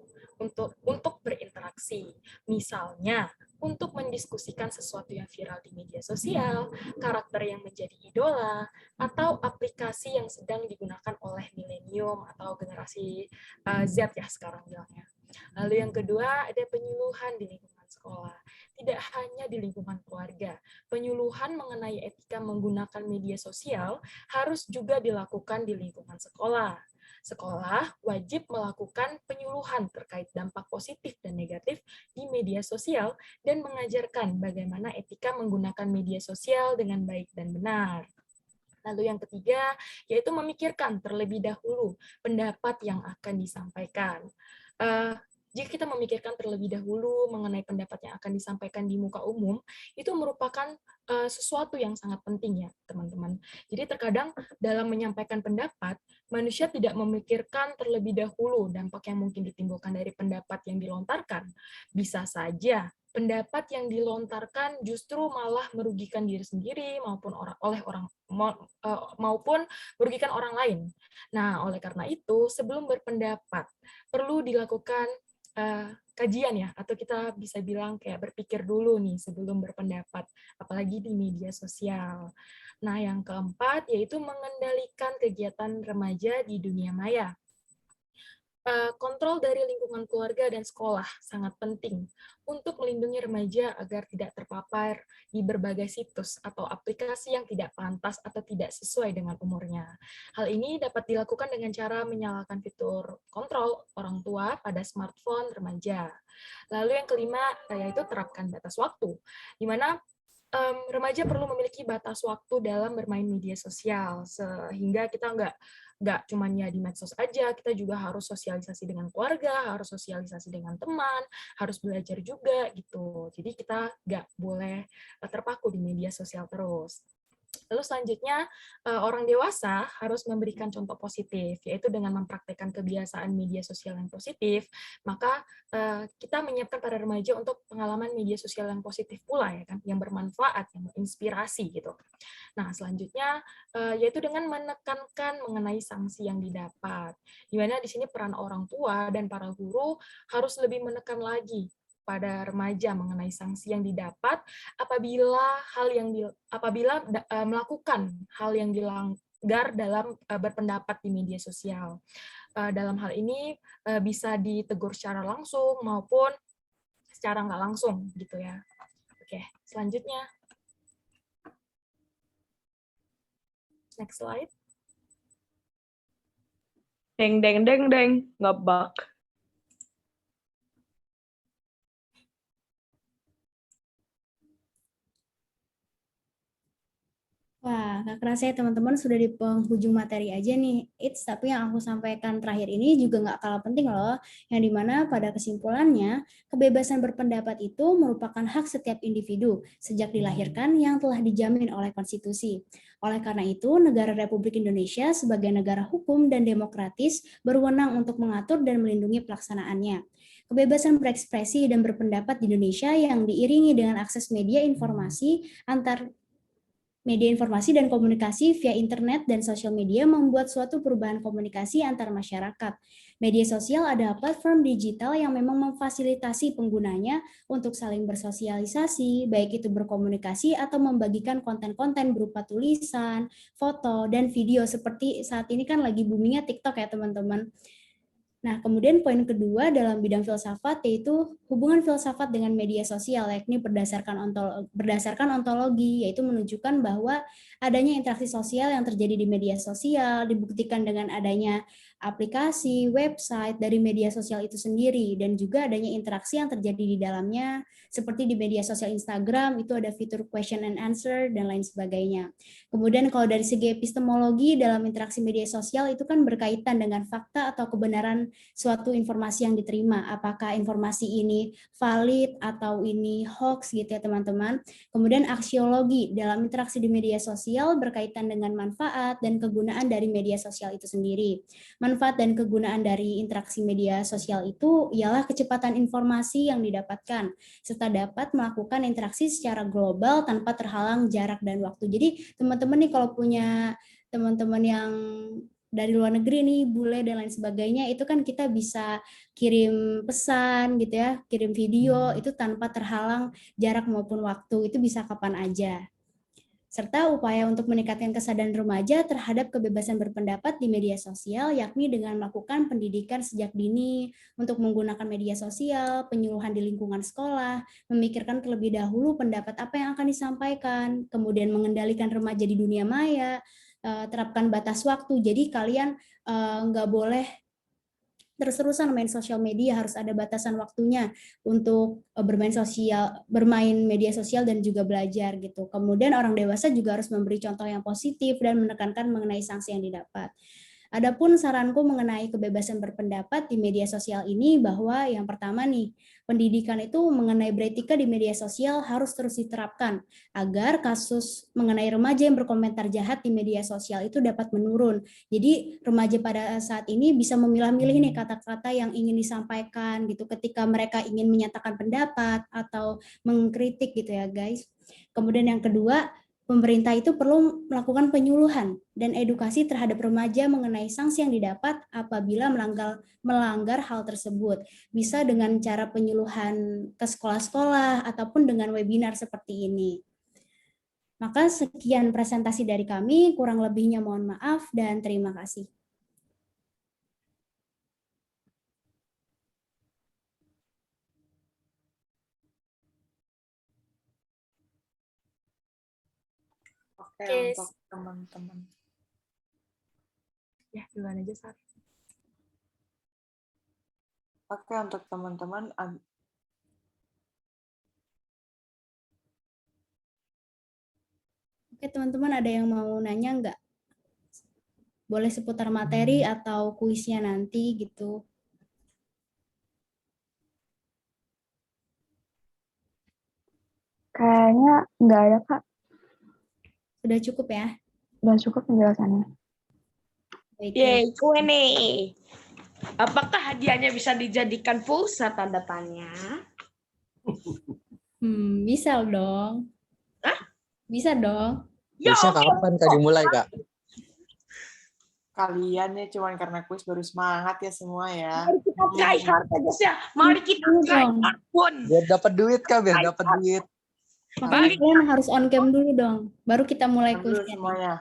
untuk berinteraksi. Misalnya, untuk mendiskusikan sesuatu yang viral di media sosial, karakter yang menjadi idola, atau aplikasi yang sedang digunakan oleh milenium atau generasi Z ya sekarang bilangnya. Lalu yang kedua, ada penyuluhan di lingkungan sekolah. Tidak hanya di lingkungan keluarga, penyuluhan mengenai etika menggunakan media sosial harus juga dilakukan di lingkungan sekolah. Sekolah wajib melakukan penyuluhan terkait dampak positif dan negatif di media sosial dan mengajarkan bagaimana etika menggunakan media sosial dengan baik dan benar. Lalu yang ketiga, yaitu memikirkan terlebih dahulu pendapat yang akan disampaikan. Jika kita memikirkan terlebih dahulu mengenai pendapat yang akan disampaikan di muka umum, itu merupakan sesuatu yang sangat penting ya, teman-teman. Jadi terkadang dalam menyampaikan pendapat, manusia tidak memikirkan terlebih dahulu dampak yang mungkin ditimbulkan dari pendapat yang dilontarkan. Bisa saja pendapat yang dilontarkan justru malah merugikan diri sendiri maupun maupun merugikan orang lain. Nah, oleh karena itu, sebelum berpendapat perlu dilakukan kajian ya, atau kita bisa bilang kayak berpikir dulu nih sebelum berpendapat, apalagi di media sosial. Nah, yang keempat yaitu mengendalikan kegiatan remaja di dunia maya. Kontrol dari lingkungan keluarga dan sekolah sangat penting untuk melindungi remaja agar tidak terpapar di berbagai situs atau aplikasi yang tidak pantas atau tidak sesuai dengan umurnya. Hal ini dapat dilakukan dengan cara menyalakan fitur kontrol orang tua pada smartphone remaja. Lalu yang kelima, yaitu terapkan batas waktu, di mana remaja perlu memiliki batas waktu dalam bermain media sosial, sehingga kita nggak cuma ya di medsos aja, kita juga harus sosialisasi dengan keluarga, harus sosialisasi dengan teman, harus belajar juga gitu. Jadi kita nggak boleh terpaku di media sosial terus. Lalu selanjutnya, orang dewasa harus memberikan contoh positif, yaitu dengan mempraktekkan kebiasaan media sosial yang positif, maka kita menyiapkan para remaja untuk pengalaman media sosial yang positif pula, ya kan, yang bermanfaat, yang menginspirasi gitu. Nah, selanjutnya yaitu dengan menekankan mengenai sanksi yang didapat, di mana di sini peran orang tua dan para guru harus lebih menekan lagi pada remaja mengenai sanksi yang didapat apabila melakukan hal yang dilanggar dalam berpendapat di media sosial. Dalam hal ini bisa ditegur secara langsung maupun secara nggak langsung gitu ya. Oke, selanjutnya. Next slide.
Deng, deng, deng, deng. Ngebug.
Wah, nggak kerasa ya teman-teman sudah di penghujung materi aja nih. Tapi yang aku sampaikan terakhir ini juga nggak kalah penting loh. Yang dimana pada kesimpulannya, kebebasan berpendapat itu merupakan hak setiap individu sejak dilahirkan yang telah dijamin oleh konstitusi. Oleh karena itu, negara Republik Indonesia sebagai negara hukum dan demokratis berwenang untuk mengatur dan melindungi pelaksanaannya. Kebebasan berekspresi dan berpendapat di Indonesia yang diiringi dengan akses media informasi dan komunikasi via internet dan sosial media membuat suatu perubahan komunikasi antar masyarakat. Media sosial adalah platform digital yang memang memfasilitasi penggunanya untuk saling bersosialisasi, baik itu berkomunikasi atau membagikan konten-konten berupa tulisan, foto, dan video seperti saat ini kan lagi boomingnya TikTok ya teman-teman. Nah, kemudian poin kedua dalam bidang filsafat yaitu hubungan filsafat dengan media sosial, yakni berdasarkan ontologi, yaitu menunjukkan bahwa adanya interaksi sosial yang terjadi di media sosial dibuktikan dengan adanya aplikasi, website dari media sosial itu sendiri, dan juga adanya interaksi yang terjadi di dalamnya, seperti di media sosial Instagram, itu ada fitur question and answer, dan lain sebagainya. Kemudian kalau dari segi epistemologi dalam interaksi media sosial itu kan berkaitan dengan fakta atau kebenaran suatu informasi yang diterima, apakah informasi ini valid atau ini hoax gitu ya teman-teman. Kemudian aksiologi dalam interaksi di media sosial berkaitan dengan manfaat dan kegunaan dari media sosial itu sendiri. Manfaat dan kegunaan dari interaksi media sosial itu ialah kecepatan informasi yang didapatkan, serta dapat melakukan interaksi secara global tanpa terhalang jarak dan waktu. Jadi teman-teman nih kalau punya teman-teman yang dari luar negeri nih, bule dan lain sebagainya, itu kan kita bisa kirim pesan gitu ya, kirim video, itu tanpa terhalang jarak maupun waktu, itu bisa kapan aja. Serta upaya untuk meningkatkan kesadaran remaja terhadap kebebasan berpendapat di media sosial, yakni dengan melakukan pendidikan sejak dini untuk menggunakan media sosial, penyuluhan di lingkungan sekolah, memikirkan terlebih dahulu pendapat apa yang akan disampaikan, kemudian mengendalikan remaja di dunia maya, terapkan batas waktu. Jadi kalian nggak boleh terus-terusan main sosial media, harus ada batasan waktunya untuk bermain media sosial dan juga belajar gitu. Kemudian orang dewasa juga harus memberi contoh yang positif dan menekankan mengenai sanksi yang didapat. Adapun saranku mengenai kebebasan berpendapat di media sosial ini bahwa yang pertama nih, pendidikan itu mengenai beretika di media sosial harus terus diterapkan agar kasus mengenai remaja yang berkomentar jahat di media sosial itu dapat menurun. Jadi remaja pada saat ini bisa memilah-milih nih kata-kata yang ingin disampaikan gitu ketika mereka ingin menyatakan pendapat atau mengkritik gitu ya guys. Kemudian yang kedua, pemerintah itu perlu melakukan penyuluhan dan edukasi terhadap remaja mengenai sanksi yang didapat apabila melanggar hal tersebut. Bisa dengan cara penyuluhan ke sekolah-sekolah ataupun dengan webinar seperti ini. Maka sekian presentasi dari kami, kurang lebihnya mohon maaf dan terima kasih.
Oke, untuk teman-teman.
Ya, duluan aja, Sar.
Oke, untuk teman-teman,
Oke, teman-teman ada yang mau nanya nggak? Boleh seputar materi atau kuisnya nanti gitu.
Kayaknya nggak ada, Kak.
Sudah cukup ya?
Udah cukup penjelasannya.
Baik.
Yeay, Q&A. Apakah hadiahnya bisa dijadikan pulsa tanda tanya?
Bisa dong.
Hah?
Bisa dong.
Kuisnya kapan Kak dimulai, Kak?
kalian ya cuman karena kuis baru semangat ya semua ya.
Mari kita try hard aja sih. Mari kita try hard pun.
Biar dapat duit, Kak, biar dapat duit.
Makanya kalian harus on cam dulu dong. Baru kita mulai
Dulu
kuisnya.
semuanya.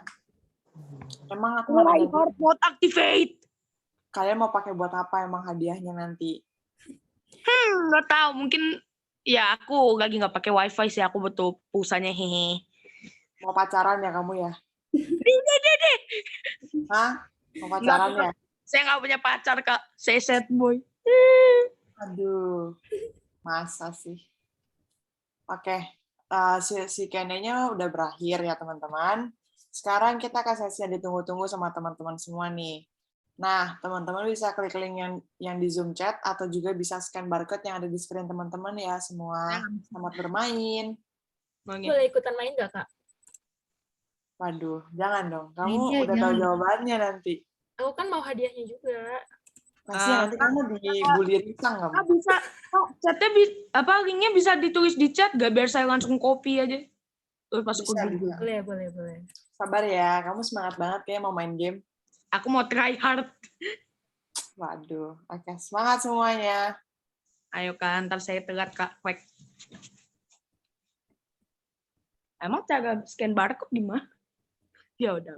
Emang aku mau
Mulai
nanya,
hard mode activate.
kalian mau pakai buat apa emang hadiahnya nanti?
Nggak tahu. Mungkin ya aku lagi nggak pakai wifi sih. Aku butuh pulsanya hehe.
Mau pacaran ya kamu ya? Hah? Mau pacaran ya?
Saya nggak punya pacar, Kak. Saya sad boy.
Aduh, masa sih? Oke, si Q&A-nya udah berakhir ya teman-teman. Sekarang kita ke sesi yang ditunggu-tunggu sama teman-teman semua nih. Nah, teman-teman bisa klik link yang di Zoom chat atau juga bisa scan barcode yang ada di screen teman-teman ya semua. Selamat bermain.
Boleh ikutan main nggak, Kak?
Waduh, jangan dong. Kamu
Mainnya
udah tahu
jangan.
jawabannya nanti.
Aku kan mau hadiahnya juga.
Kasihan nanti kamu dibully Risang kamu.
Bisa. Chatnya linknya bisa ditulis di chat, gak biar saya langsung copy aja. Terus pas
Bisa, bisa.
Boleh.
Sabar ya, kamu semangat banget kayak mau main game.
Aku mau try hard.
Waduh, oke. Semangat semuanya.
Ayo kan, ntar saya telat, Kak. Wek. Emang cara scan barcode di mana? Ya udah.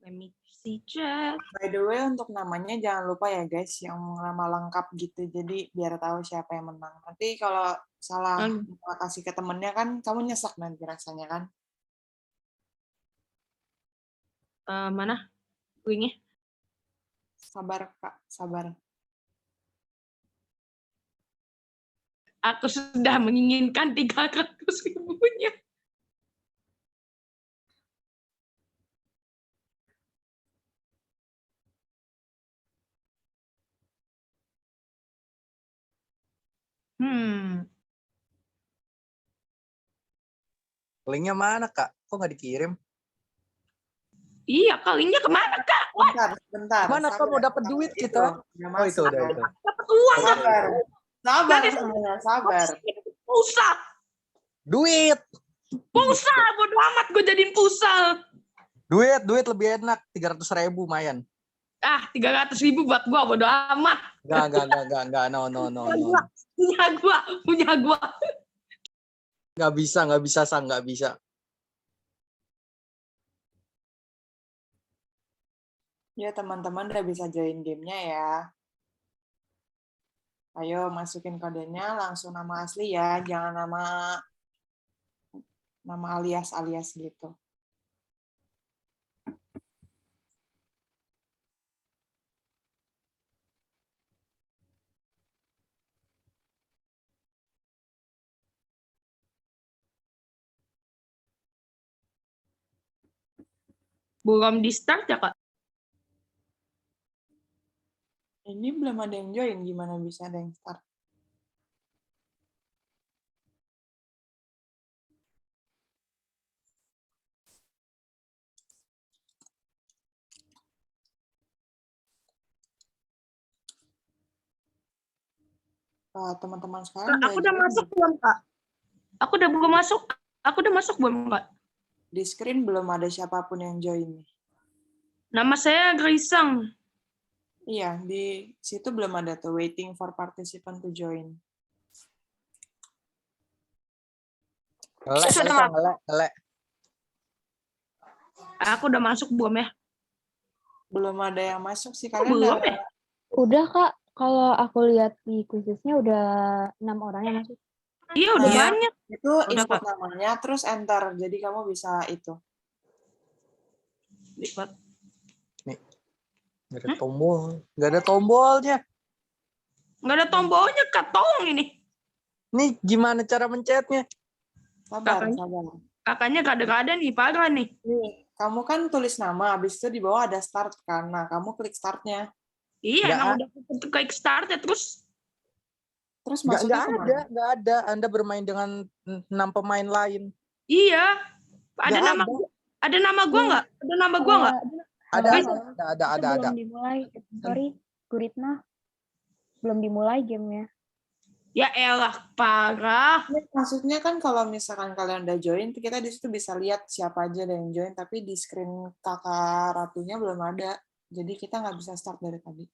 Let me see chat.
By the way, untuk namanya jangan lupa ya guys, yang nama lengkap gitu. Jadi biar tahu siapa yang menang. Nanti kalau salah kasih ke temennya kan, kamu nyesek nanti rasanya kan.
Mana linknya?
Sabar Kak, sabar.
Aku sudah menginginkan 300.000-nya.
Linknya mana kak? Kok nggak dikirim?
Iya, linknya kemana, Kak?
Bentar.
Mana kok mau dapat duit kita?
Udah
Oh itu
masuk.
udah itu.
Dapat uang.
Sabar semuanya, sabar.
Pulsa.
Duit,
Bodo amat gue jadiin pulsa.
duit lebih enak. 300.000 mayan.
300.000 buat gue, bodo amat.
Enggak. No.
Punya gua.
Nggak bisa, Sang, nggak bisa.
Ya teman-teman udah bisa join gamenya ya. Ayo masukin kodenya langsung nama asli ya, jangan nama alias gitu.
Belum di start ya, Kak?
Ini belum ada yang join, gimana bisa ada yang start? Teman-teman sekarang
Kak, aku udah masuk belum, Kak? Aku udah masuk belum, Kak?
Di screen belum ada siapapun yang join.
Nama saya Grisang.
Iya, di situ belum ada tuh waiting for participant to join.
Ngelek.
Aku udah masuk belum ya?
Belum ada yang masuk sih,
Kok
kalian
belum ya?
Udah Kak, kalau aku lihat di quizesnya udah 6 orang yang masuk.
Iya, udah
Iya.
banyak.
Itu
Udah,
input
Kak.
namanya, terus enter. Jadi kamu bisa itu.
Lipat.
Nggak ada tombol. Nggak ada tombolnya.
Nggak ada tombolnya, Kak. Tolong ini.
Nih gimana cara mencetnya?
Sabar.
Kakaknya kadang-kadang nih, parah nih.
Nih, kamu kan tulis nama, habis itu di bawah ada start kan. Nah, kamu klik startnya.
Iya,
Nggak
emang udah klik start ya, terus
masuknya kemana?
Nggak ada. Anda bermain dengan 6 pemain lain.
iya. Ada
Nggak
nama
ada.
ada nama gua nggak? Ada nama gua nggak?
Ada.
Belum dimulai. Sorry, Guritna. Belum dimulai gamenya.
Ya elah, parah.
Maksudnya kan kalau misalkan kalian udah join, kita di situ bisa lihat siapa aja yang join, tapi di screen kakak Ratunya belum ada. Jadi kita nggak bisa start dari tadi.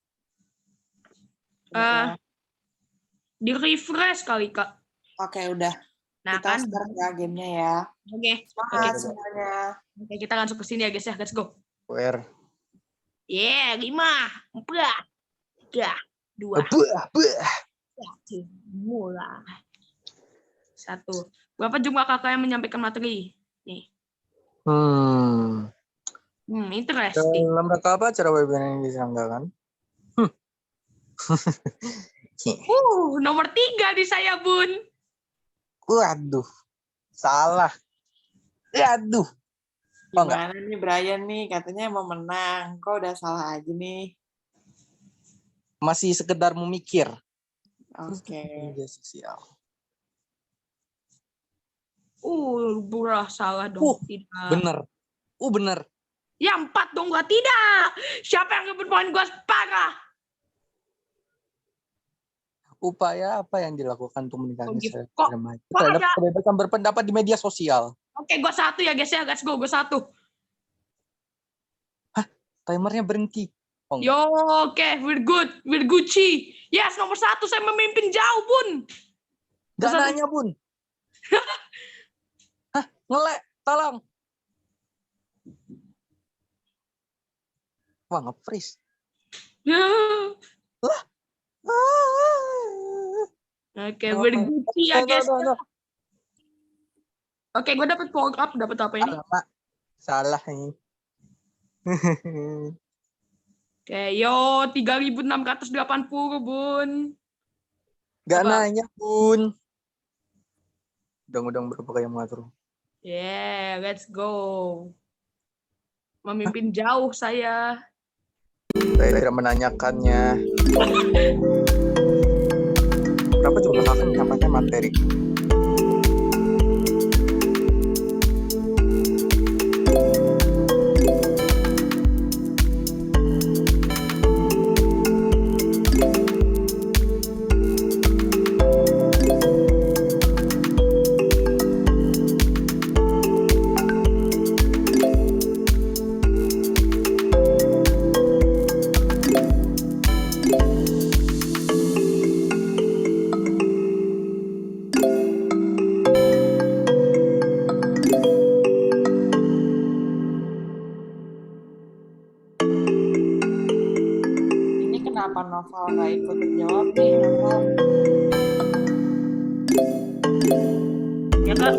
Di refresh kali, Kak.
Oke, udah.
Nah,
kita
kan.
start ya gamenya ya.
Oke.
Semangat semuanya.
Oke, kita langsung ke sini ya, guys ya. Let's go.
Where?
5, 4, 3, 2, 1, mulai. 1. Berapa jumlah kakak yang menyampaikan materi? Nih. Interesting.
Dalam rangka apa acara webinar yang diselenggarakan?
Nomor 3 di saya, Bun.
Waduh, salah. Aduh. Oh, enggak.
Gimana nih Brian nih, katanya mau menang. Kok udah salah aja nih?
Masih sekedar memikir.
Oke.
Media sosial.
Burah salah dong. Tidak.
Bener. Bener.
Ya 4 dong, gua tidak. Siapa yang ngebut poin gua parah?
Upaya apa yang dilakukan untuk meningkatkan terhadap
ya?
kebebasan berpendapat di media sosial?
Oke, gua 1 ya guys ya. Let's go, gua 1.
Timernya berhenti.
Yo, oke, we're good. We're Gucci. Yes, nomor 1 saya memimpin jauh, Bun.
Gak nanya, Bun. Ngelek, tolong. Wah, nge-freeze.
Oke, we're Gucci ya guys. Oke, gue dapet power up, dapet apa ini?
Salah ini.
Oke, yo 3.680, Bun.
Gak nanya, Bun. Undang-undang berapa kayak mengatur?
Yeah, let's go. Memimpin jauh saya.
Saya tidak menanyakannya. Berapa jumlah kakak menyampaikan materi?
Kenapa Noval nggak ikut jawab nih, Noval?
Ya, Kak.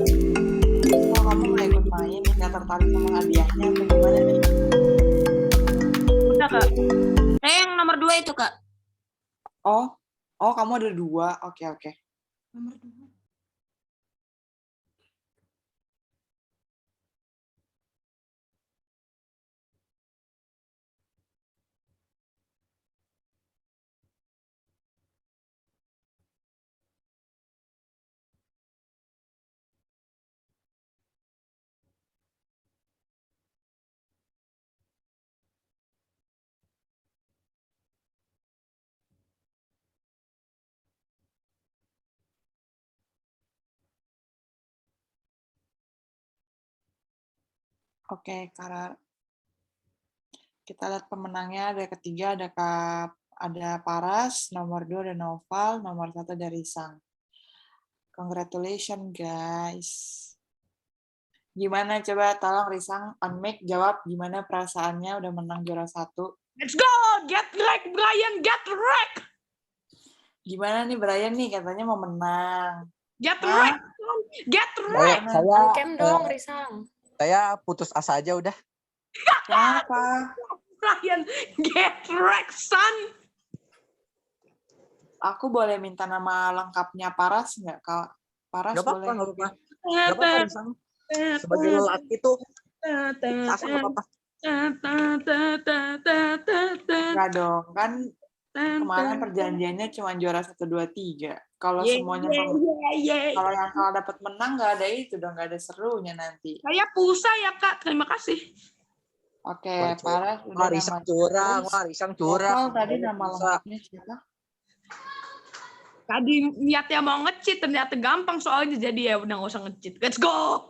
Oh, kamu nggak ikut main, nggak tertarik sama hadiahnya atau gimana nih?
Udah, Kak. Yang nomor 2 itu, Kak.
Oh, kamu ada 2. Oke. Nomor 2. Oke, karena kita lihat pemenangnya ada ketiga, ada Paras, nomor 2 ada Noval, nomor 1 ada Risang. Congratulations guys. Gimana coba tolong Risang on mic jawab gimana perasaannya udah menang juara 1.
Let's go, get wrecked Brian, get wrecked.
Gimana nih Brian nih katanya mau menang.
Get wrecked. Get wrecked.
Saya dong, Risang.
Saya putus asa aja udah.
Kenapa?
Brian, get wrecked, son.
Aku boleh minta nama lengkapnya Paras nggak, Kak? Paras
Nggak
boleh.
apa-apa. Nggak apa-apa, Risang. Sebagai lelaki tuh, asa nggak apa-apa.
Nggak dong, kan kemarin perjanjiannya cuma juara 1, 2, 3. Kalau semuanya kalau yang kalah dapat menang nggak ada itu dong, nggak ada serunya nanti.
Saya pulsa ya Kak, terima kasih.
Oke, Paras udah
Risang
nama
curang, Risang curang.
Noval tadi nama lengkapnya siapa?
Tadi niatnya mau nge-cheat, ternyata gampang soalnya jadi ya udah nggak usah nge-cheat. Let's go.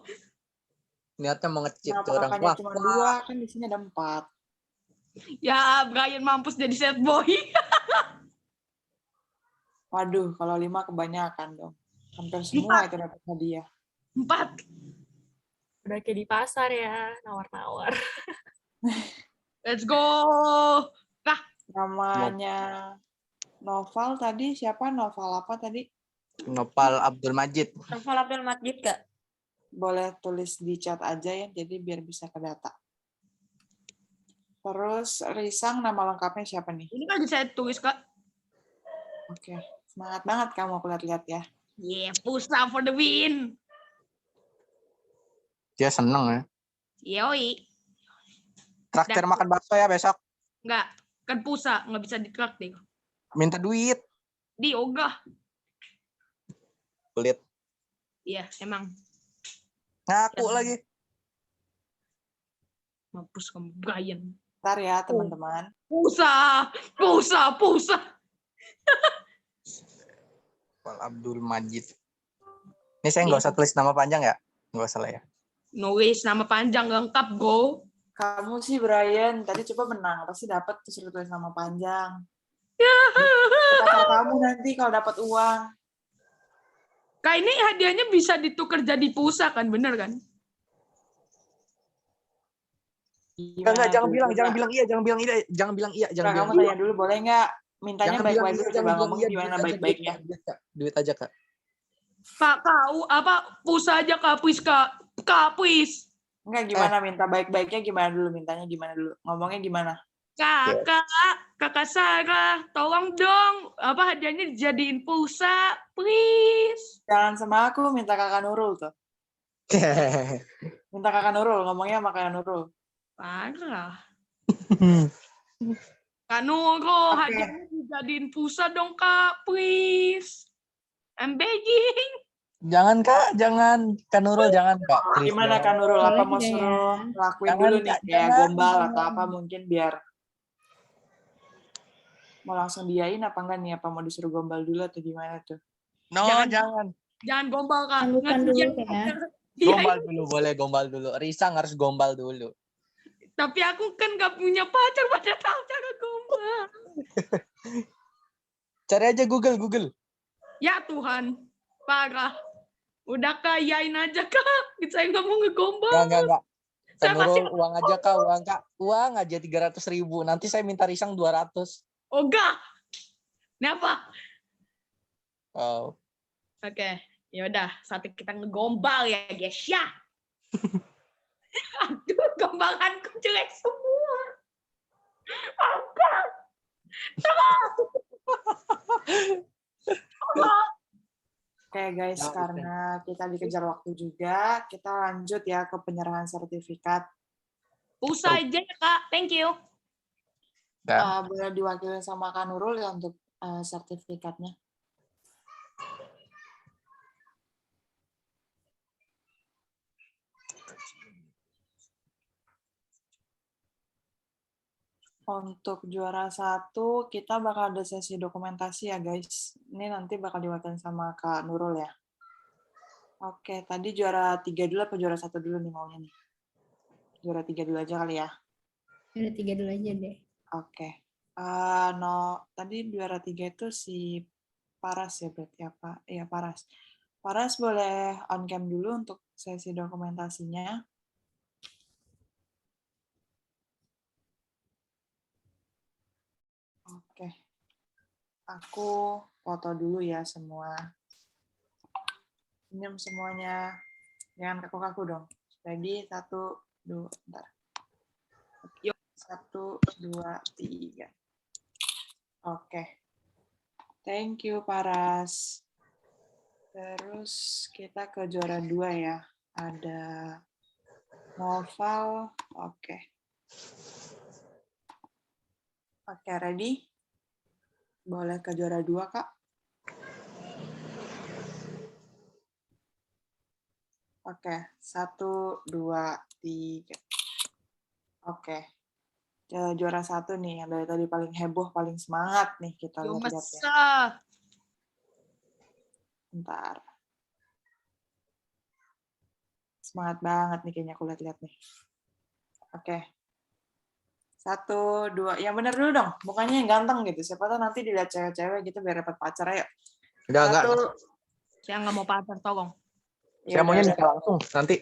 Niatnya mau nge-cheat
Kenapa
curang.
kakaknya cuma 2? Kan di sini ada 4.
Ya, Brian mampus jadi sad boy.
Waduh, kalau 5 kebanyakan dong. Hampir semua itu dapat hadiah.
4.
Udah kayak di pasar ya, nawar-nawar.
Let's go. Nah,
Namanya Noval tadi siapa? Noval apa tadi?
Nopal Abdul Majid.
Novel Abdul Majid Kak.
Boleh tulis di chat aja ya, jadi biar bisa ke data. Terus Risang nama lengkapnya siapa nih?
Ini kan saya tulis Kak.
Oke, semangat banget kamu aku lihat-lihat ya.
Yeah, Pusa for the win.
Dia seneng ya.
Yoi.
Traktir makan bakso ya besok.
Enggak, kan Pusa, nggak bisa ditraktir.
Minta duit.
Di ogah.
Kulit.
Iya, emang.
Ngaku
Ya.
lagi.
Mampus kamu, Brian.
Ntar ya teman-teman.
Pusa.
Nopal Abdul Majid. Ini saya nggak usah tulis nama panjang ya? Nggak usah lah ya.
Nulis nama panjang lengkap, go.
Kamu sih Brian, tadi coba menang, pasti dapat disuruh tulis nama panjang. Pacar kamu nanti kalau dapat uang.
Kak, ini hadiahnya bisa ditukar jadi Pusa kan, bener kan?
Enggak, jangan bilang iya, jangan bilang iya.
Kamu tanya dulu boleh nggak? Mintanya baik-baik dulu, coba ngomong gimana baik-baiknya.
Duit aja Kak.
Kak, Pusa aja Kak, please Kak. Kak, please.
Enggak, gimana minta baik-baiknya gimana dulu, mintanya gimana dulu. Ngomongnya gimana?
Kakak Sarah, tolong dong, hadiahnya dijadiin pulsa, please.
Jangan sama aku, minta kakak Nurul tuh. Minta kakak Nurul, ngomongnya sama kakak Nurul.
Parah. Kak Nurul, hadiahnya dijadiin pulsa dong Kak, please. I'm begging.
Jangan Kak, jangan. Kak Nurul jangan Kak. Please,
Gimana
jangan.
Kak Nurul, apa
Boleh
mau
ya.
suruh lakuin
Jangan,
dulu nih,
Kak,
kayak
jangan.
gombal atau apa mungkin biar mau langsung diain apa enggak nih, apa mau disuruh gombal dulu atau gimana tuh?
No, jangan.
Jangan gombal Kak.
Tangguhkan dulu ya.
Gombal dulu, boleh gombal dulu. Risang harus gombal dulu.
Tapi aku kan gak punya pacar, pada tahu cara gombal.
Cari aja Google.
Ya Tuhan, parah. Udah Kak, yain aja Kak. Saya nggak mau ngegombal.
Enggak. Kak
Saya masih-
Nurul, uang aja Kak, uang Kak. Uang aja 300.000. Nanti saya minta Risang 200.
Oh enggak. Kenapa?
Oh.
Oke, yaudah. Saat kita ngegombal ya guys ya. Aduh, gombalanku jelek semua. Enggak.
Oke guys,
Nah,
karena kita dikejar waktu juga, kita lanjut ya ke penyerahan sertifikat.
Pulsa aja ya Kak, thank you.
Boleh diwakili sama Kak Nurul ya untuk sertifikatnya. Untuk juara 1, kita bakal ada sesi dokumentasi ya guys. Ini nanti bakal diwakilin sama Kak Nurul ya. Oke, tadi juara 3 dulu apa juara 1 dulu nih maunya nih? Juara 3 dulu aja kali ya.
Udah 3 dulu aja deh.
Oke. Tadi juara 3 itu si Paras ya berarti apa? Iya Paras. Paras boleh on cam dulu untuk sesi dokumentasinya. Oke. Aku foto dulu ya semua. Senyum semuanya. Jangan kaku-kaku dong. Ready? 1, 2, bentar. 1, 2, 3. Oke. Thank you, Paras. Terus kita ke juara 2 ya. Ada Noval. Oke. Oke, ready? Boleh ke juara 2, Kak? Oke, 1, 2, 3. Oke. Juara 1 nih, yang dari tadi paling heboh, paling semangat nih kita lihat-lihat ya. Bentar. Semangat banget nih kayaknya aku lihat-lihat nih. Oke. 1, 2, yang bener dulu dong. Mukanya yang ganteng gitu. Siapa tahu nanti dilihat cewek-cewek gitu biar dapat pacar. Ayo.
Enggak.
Saya nggak mau pacar, tolong.
Saya maunya nikah langsung nanti.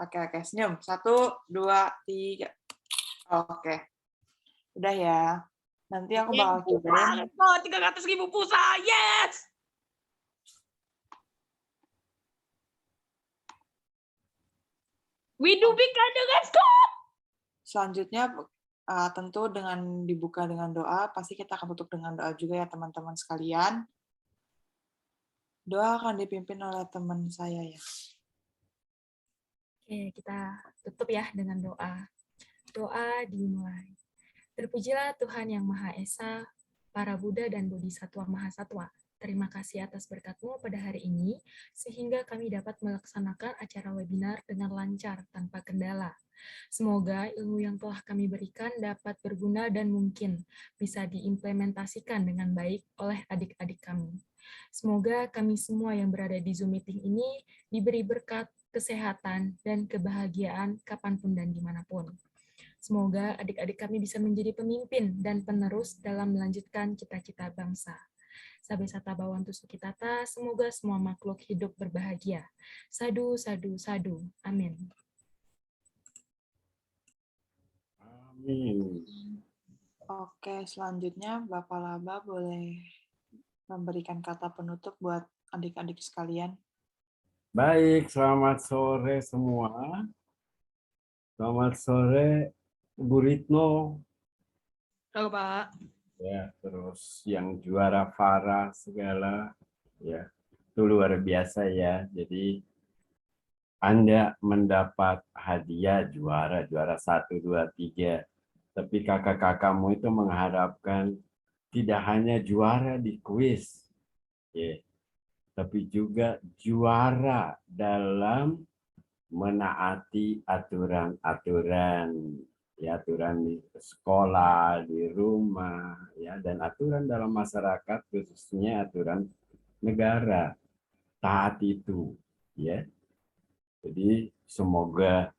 Oke. Senyum. 1, 2, 3. Oke. Udah ya. Nanti aku bakal kirim.
300.000 pulsa, yes! We do big kado, let's go.
Selanjutnya tentu dengan dibuka dengan doa, pasti kita akan tutup dengan doa juga ya teman-teman sekalian. Doa akan dipimpin oleh teman saya ya.
Oke, kita tutup ya dengan doa. Doa dimulai. Terpujilah Tuhan Yang Maha Esa, para Buddha dan Bodhisattva Mahasatwa. Terima kasih atas berkat-Mu pada hari ini, sehingga kami dapat melaksanakan acara webinar dengan lancar, tanpa kendala. Semoga ilmu yang telah kami berikan dapat berguna dan mungkin bisa diimplementasikan dengan baik oleh adik-adik kami. Semoga kami semua yang berada di Zoom meeting ini diberi berkat, kesehatan, dan kebahagiaan kapanpun dan dimanapun. Semoga adik-adik kami bisa menjadi pemimpin dan penerus dalam melanjutkan cita-cita bangsa. Sabe sata bawantu sukitata, semoga semua makhluk hidup berbahagia. Sadu, sadu, sadu. Amin.
Amin.
Oke, selanjutnya Bapak Laba boleh memberikan kata penutup buat adik-adik sekalian.
Baik, selamat sore semua. Selamat sore, Bu Ritno.
Halo, Pak.
Ya, terus yang juara Farah segala, ya, itu luar biasa ya. Jadi Anda mendapat hadiah juara 1, 2, 3. Tapi kakak-kakakmu itu mengharapkan tidak hanya juara di kuis, ya, tapi juga juara dalam menaati aturan-aturan, ya, aturan di sekolah, di rumah, ya, dan aturan dalam masyarakat, khususnya aturan negara. Taat itu, ya. Jadi semoga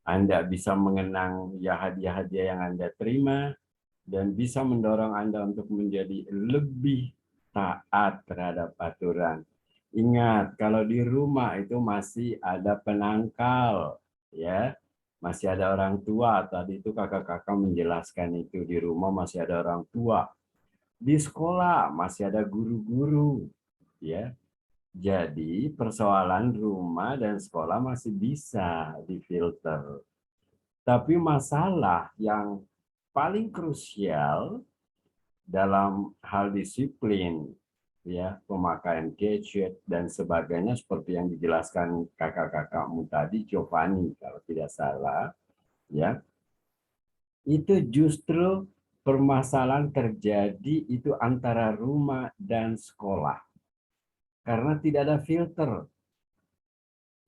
Anda bisa mengenang ya hadiah-hadiah yang Anda terima dan bisa mendorong Anda untuk menjadi lebih taat terhadap aturan. Ingat, kalau di rumah itu masih ada penangkal, ya. Masih ada orang tua. Tadi itu kakak-kakak menjelaskan itu, di rumah masih ada orang tua. Di sekolah masih ada guru-guru, ya. Jadi persoalan rumah dan sekolah masih bisa difilter. Tapi masalah yang paling krusial dalam hal disiplin, ya, pemakaian gadget dan sebagainya seperti yang dijelaskan kakak-kakakmu tadi, Giovanni kalau tidak salah, ya, itu justru permasalahan terjadi itu antara rumah dan sekolah karena tidak ada filter,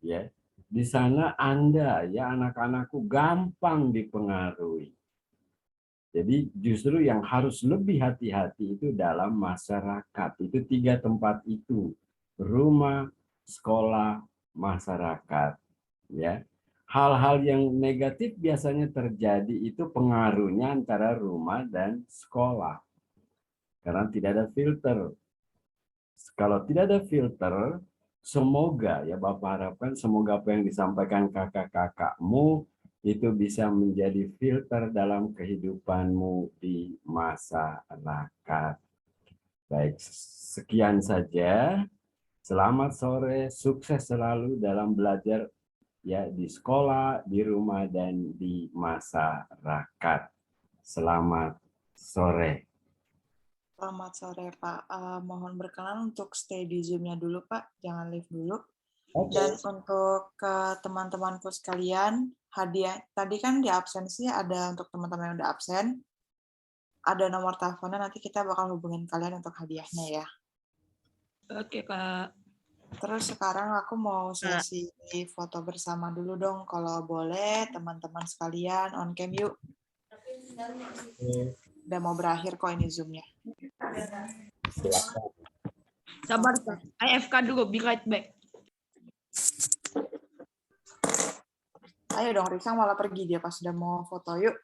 ya. Di sana Anda, ya, anak-anakku gampang dipengaruhi. Jadi justru yang harus lebih hati-hati itu dalam masyarakat. Itu 3 tempat itu. Rumah, sekolah, masyarakat. Ya. Hal-hal yang negatif biasanya terjadi itu pengaruhnya antara rumah dan sekolah. Karena tidak ada filter. Kalau tidak ada filter, semoga, ya Bapak harapkan semoga apa yang disampaikan kakak-kakakmu itu bisa menjadi filter dalam kehidupanmu di masyarakat. Baik, sekian saja. Selamat sore, sukses selalu dalam belajar, ya, di sekolah, di rumah, dan di masyarakat. Selamat sore.
Selamat sore Pak. Mohon berkenan untuk stay di Zoom-nya dulu Pak, jangan leave dulu. Dan untuk ke teman-temanku sekalian, hadiah tadi kan di absensi ada untuk teman-teman yang udah absen, ada nomor teleponnya, nanti kita bakal hubungin kalian untuk hadiahnya ya.
Oke, Kak.
Terus sekarang aku mau sesi foto bersama dulu dong, kalau boleh teman-teman sekalian on cam yuk. Udah mau berakhir kok ini Zoom-nya.
Sabar, Kak. AFK dulu, be right back.
Ayo dong, Risa malah pergi dia pas udah mau foto, yuk.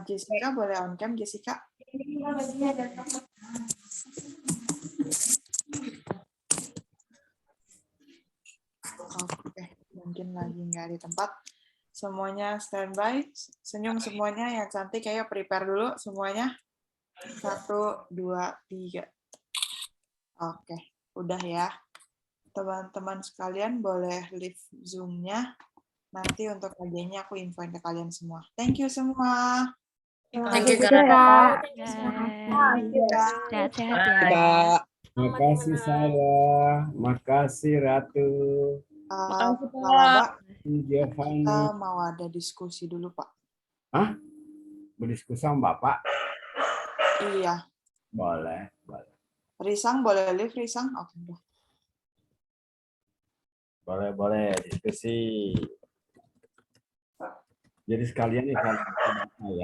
Jessica boleh on cam, Jessica? Oke, mungkin lagi nggak di tempat. Semuanya standby, senyum semuanya yang cantik, ayo prepare dulu semuanya. 1, 2, 3. Oke, udah ya. teman-teman sekalian boleh leave Zoom-nya. Nanti untuk KJ-nya aku infoin ke kalian semua. Thank you semua.
Thank you juga ya, Kak.
Thank you, Kak.
Sehat-sehat ya.
Kak.
Makasih Sarah, makasih Ratu,
Makasih,
Pak Laba,
Giovanni.
kita mau ada diskusi dulu, Pak.
Berdiskusi sama Bapak?
Iya.
Boleh.
Risang boleh live, Risang? Oke, udah.
Boleh diskusi. Jadi sekalian nih kalau ya.